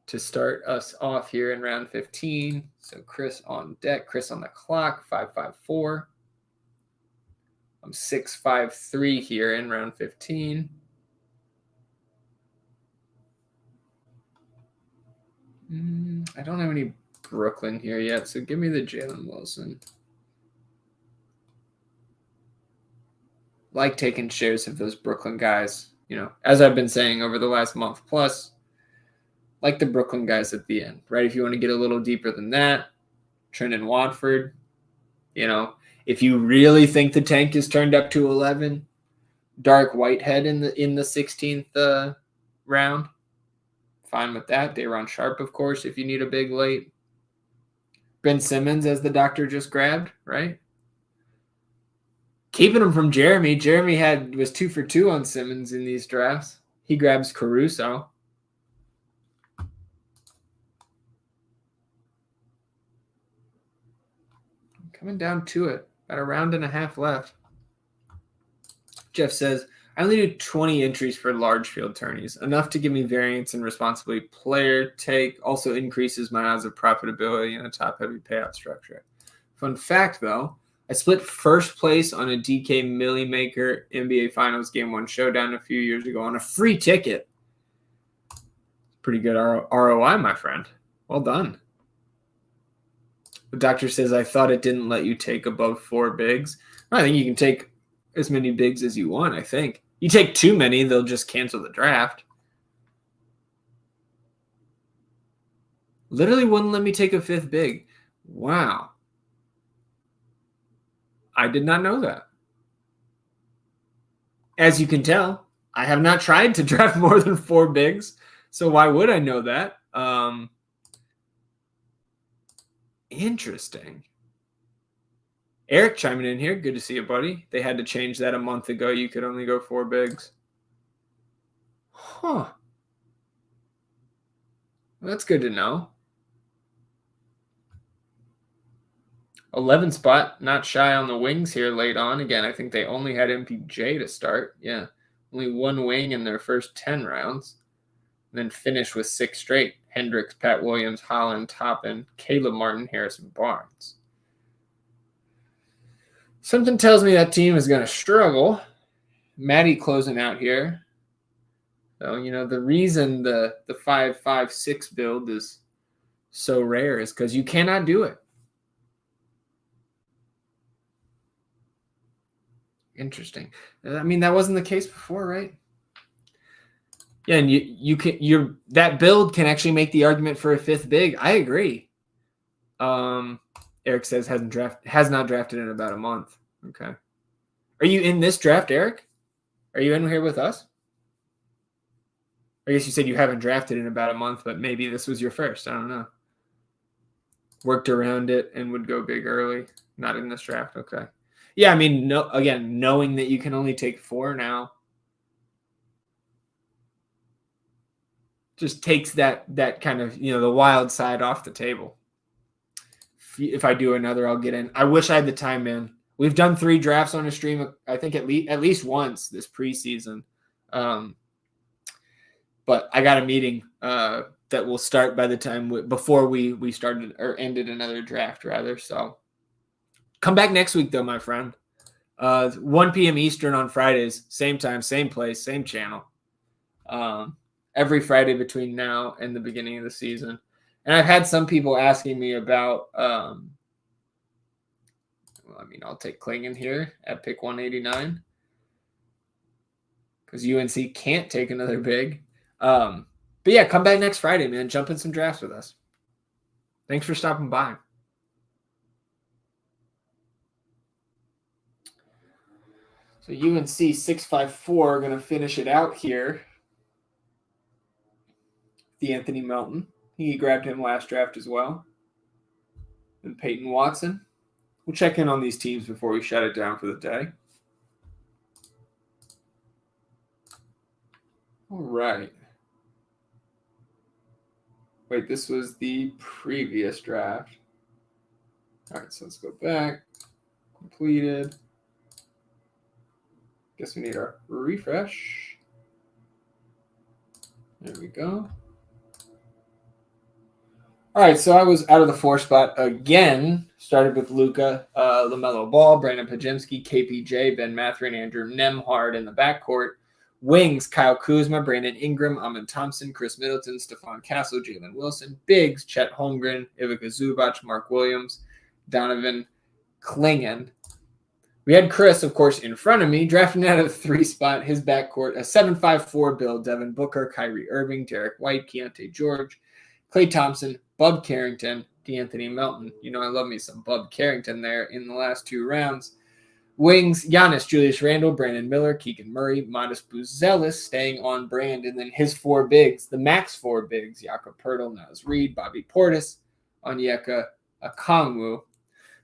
to start us off here in round 15. So Chris on deck, Chris on the clock, 5.54. I'm 6.53 here in round 15. I don't have any Brooklyn here yet, so give me the Jalen Wilson. Like taking shares of those Brooklyn guys, as I've been saying over the last month plus, like the Brooklyn guys at the end, right? If you want to get a little deeper than that, Trendon Watford, if you really think the tank is turned up to 11, Dark Whitehead in the 16th round, fine with that. Day'Ron Sharp, of course, if you need a big late. Ben Simmons, as the doctor just grabbed, right? Keeping him from Jeremy. Jeremy was 2 for 2 on Simmons in these drafts. He grabs Caruso. Coming down to it. About a round and a half left. Jeff says, I only do 20 entries for large field tourneys, enough to give me variance and responsibly player take, also increases my odds of profitability in a top-heavy payout structure. Fun fact, though, I split first place on a DK Millie Maker NBA Finals Game 1 showdown a few years ago on a free ticket. Pretty good ROI, my friend. Well done. The doctor says, I thought it didn't let you take above 4 bigs. I think you can take as many bigs as you want, I think. You take too many, they'll just cancel the draft. Literally wouldn't let me take a 5th big. Wow. I did not know that. As you can tell, I have not tried to draft more than 4 bigs, so why would I know that? Interesting. Eric chiming in here. Good to see you, buddy. They had to change that a month ago. You could only go 4 bigs. Huh. Well, that's good to know. 11 spot, not shy on the wings here late on. Again, I think they only had MPJ to start. Yeah, only 1 wing in their first 10 rounds. And then finish with 6 straight. Hendricks, Pat Williams, Holland, Toppin, Caleb Martin, Harrison Barnes. Something tells me that team is going to struggle. Maddie closing out here. So, the reason the 5.56 build is so rare is because you cannot do it. Interesting. I mean, that wasn't the case before, right? Yeah, and that build can actually make the argument for a 5th big. I agree. Eric says has not drafted in about a month. Okay. Are you in this draft, Eric? Are you in here with us? I guess you said you haven't drafted in about a month, but maybe this was your first. I don't know. Worked around it and would go big early. Not in this draft. Okay. Yeah, I mean, knowing that you can only take 4 now just takes that kind of, the wild side off the table. If I do another, I'll get in. I wish I had the time, man. We've done 3 drafts on a stream, I think at least once this preseason. But I got a meeting that will start by the time before we started or ended another draft, rather. So come back next week, though, my friend. 1 p.m. Eastern on Fridays, same time, same place, same channel. Every Friday between now and the beginning of the season. And I've had some people asking me about, I'll take Klingon here at pick 189. because UNC can't take another big. But yeah, come back next Friday, man. Jump in some drafts with us. Thanks for stopping by. So UNC 654 are going to finish it out here. The Anthony Melton. He grabbed him last draft as well. And Peyton Watson. We'll check in on these teams before we shut it down for the day. All right. Wait, this was the previous draft. All right, so let's go back. Completed. Guess we need our refresh. There we go. All right, so I was out of the 4 spot again. Started with Luka, LaMelo Ball, Brandon Pajemski, KPJ, Ben Mathurin, Andrew Nembhard in the backcourt. Wings, Kyle Kuzma, Brandon Ingram, Amin Thompson, Chris Middleton, Stephon Castle, Jalen Wilson. Bigs, Chet Holmgren, Ivica Zubac, Mark Williams, Donovan Clingan. We had Chris, of course, in front of me, drafting out of the 3 spot, his backcourt, a 7-5-4 build, Devin Booker, Kyrie Irving, Derek White, Keontae George, Klay Thompson, Bub Carrington, DeAnthony Melton. You know I love me some Bub Carrington there in the last 2 rounds. Wings, Giannis, Julius Randle, Brandon Miller, Keegan Murray, Modest Buzelis, staying on brand. And then his 4 bigs, the max 4 bigs, Jakob Poeltl, Naz Reid, Bobby Portis, Onyeka Okongwu.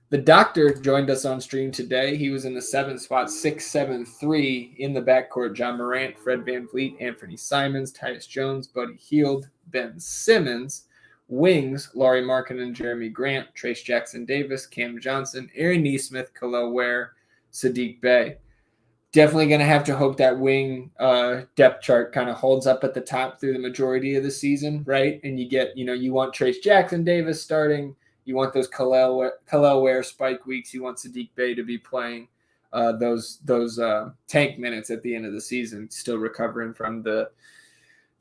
The doctor joined us on stream today. He was in the 7th spot, 6-7-3 in the backcourt. John Morant, Fred VanVleet, Anthony Simons, Tyus Jones, Buddy Hield, Ben Simmons. Wings, Laurie Markkinen, Jeremy Grant, Trace Jackson Davis, Cam Johnson, Aaron Nesmith, Khalil Ware, Sadiq Bey. Definitely going to have to hope that wing depth chart kind of holds up at the top through the majority of the season, right? And you get, you want Trace Jackson Davis starting. You want those Khalil Ware spike weeks. You want Sadiq Bey to be playing those tank minutes at the end of the season, still recovering from the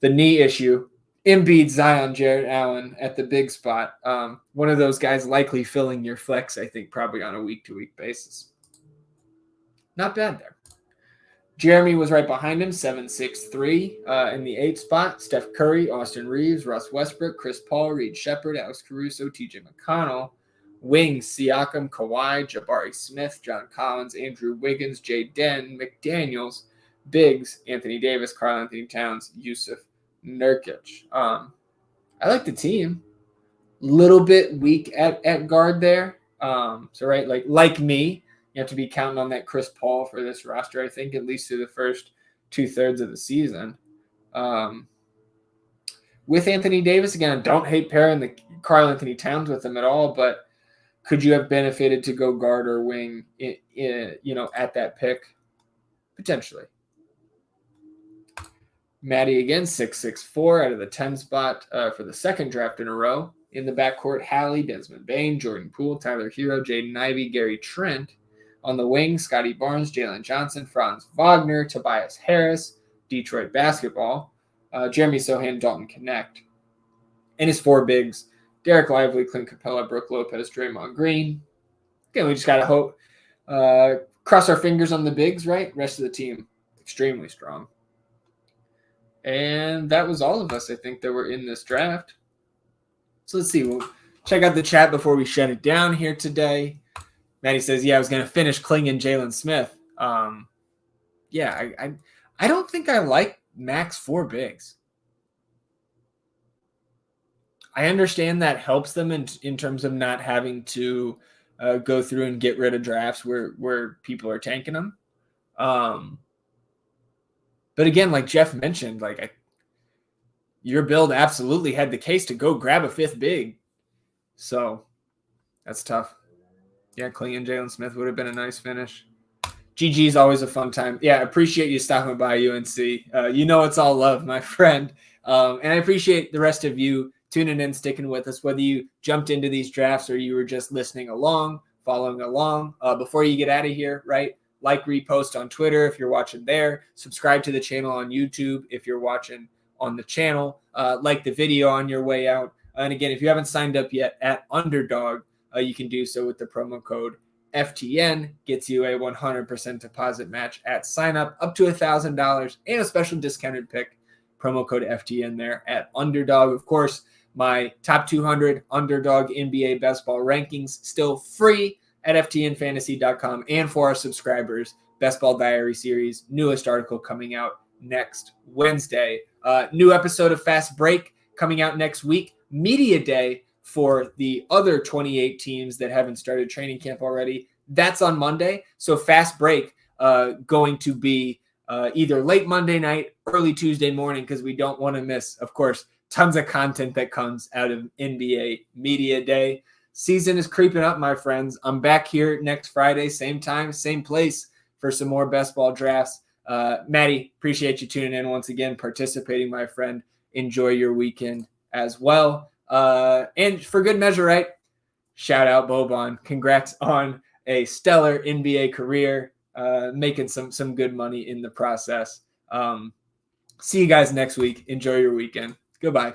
knee issue. Embiid, Zion, Jared Allen at the big spot. One of those guys likely filling your flex, I think, probably on a week-to-week basis. Not bad there. Jeremy was right behind him, 7-6-3 in the 8th spot. Steph Curry, Austin Reeves, Russ Westbrook, Chris Paul, Reed Shepard, Alex Caruso, TJ McConnell. Wings, Siakam, Kawhi, Jabari Smith, John Collins, Andrew Wiggins, Jay Den, McDaniels. Bigs, Anthony Davis, Karl Anthony Towns, Yusuf Nurkic. I like the team. Little bit weak at guard there. So right, like me, you have to be counting on that Chris Paul for this roster, I think, at least through the first 2/3 of the season. With Anthony Davis, again, I don't hate pairing the Karl Anthony Towns with him at all, but could you have benefited to go guard or wing at that pick? Potentially. Maddie again, 6-6-4 out of the 10 spot for the 2nd draft in a row. In the backcourt, Hallie, Desmond Bain, Jordan Poole, Tyler Hero, Jaden Ivey, Gary Trent. On the wing, Scotty Barnes, Jalen Johnson, Franz Wagner, Tobias Harris, Detroit basketball, Jeremy Sohan, Dalton Connect. And his 4 bigs, Derek Lively, Clint Capella, Brooke Lopez, Draymond Green. Again, we just got to hope, cross our fingers on the bigs, right? Rest of the team, extremely strong. And that was all of us, I think, that were in this draft. So let's see. We'll check out the chat before we shut it down here today. Maddie says, I was going to finish Kling Jalen Smith. I don't think I like max 4 bigs. I understand that helps them in terms of not having to go through and get rid of drafts where people are tanking them. But again, like Jeff mentioned, your build absolutely had the case to go grab a 5th big. So that's tough. Yeah, Kling and Jalen Smith would have been a nice finish. GG is always a fun time. Yeah, I appreciate you stopping by, UNC. It's all love, my friend. And I appreciate the rest of you tuning in, sticking with us, whether you jumped into these drafts or you were just listening along, following along. Before you get out of here, right? Like, repost on Twitter if you're watching there. Subscribe to the channel on YouTube if you're watching on the channel. Like the video on your way out. And again, if you haven't signed up yet at Underdog, you can do so with the promo code FTN gets you a 100% deposit match at sign up to $1,000 and a special discounted pick. Promo code FTN there at Underdog. Of course, my top 200 Underdog NBA best ball rankings still free at ftnfantasy.com, and for our subscribers, Best Ball Diary series, newest article coming out next Wednesday. New episode of Fast Break coming out next week. Media day for the other 28 teams that haven't started training camp already. That's on Monday. So Fast Break going to be either late Monday night, early Tuesday morning, because we don't want to miss, of course, tons of content that comes out of NBA Media Day. Season is creeping up, my friends. I'm back here next Friday, same time, same place for some more best ball drafts. Maddie, appreciate you tuning in once again, participating, my friend. Enjoy your weekend as well. And for good measure, right? Shout out Boban. Congrats on a stellar NBA career, making some good money in the process. See you guys next week. Enjoy your weekend. Goodbye.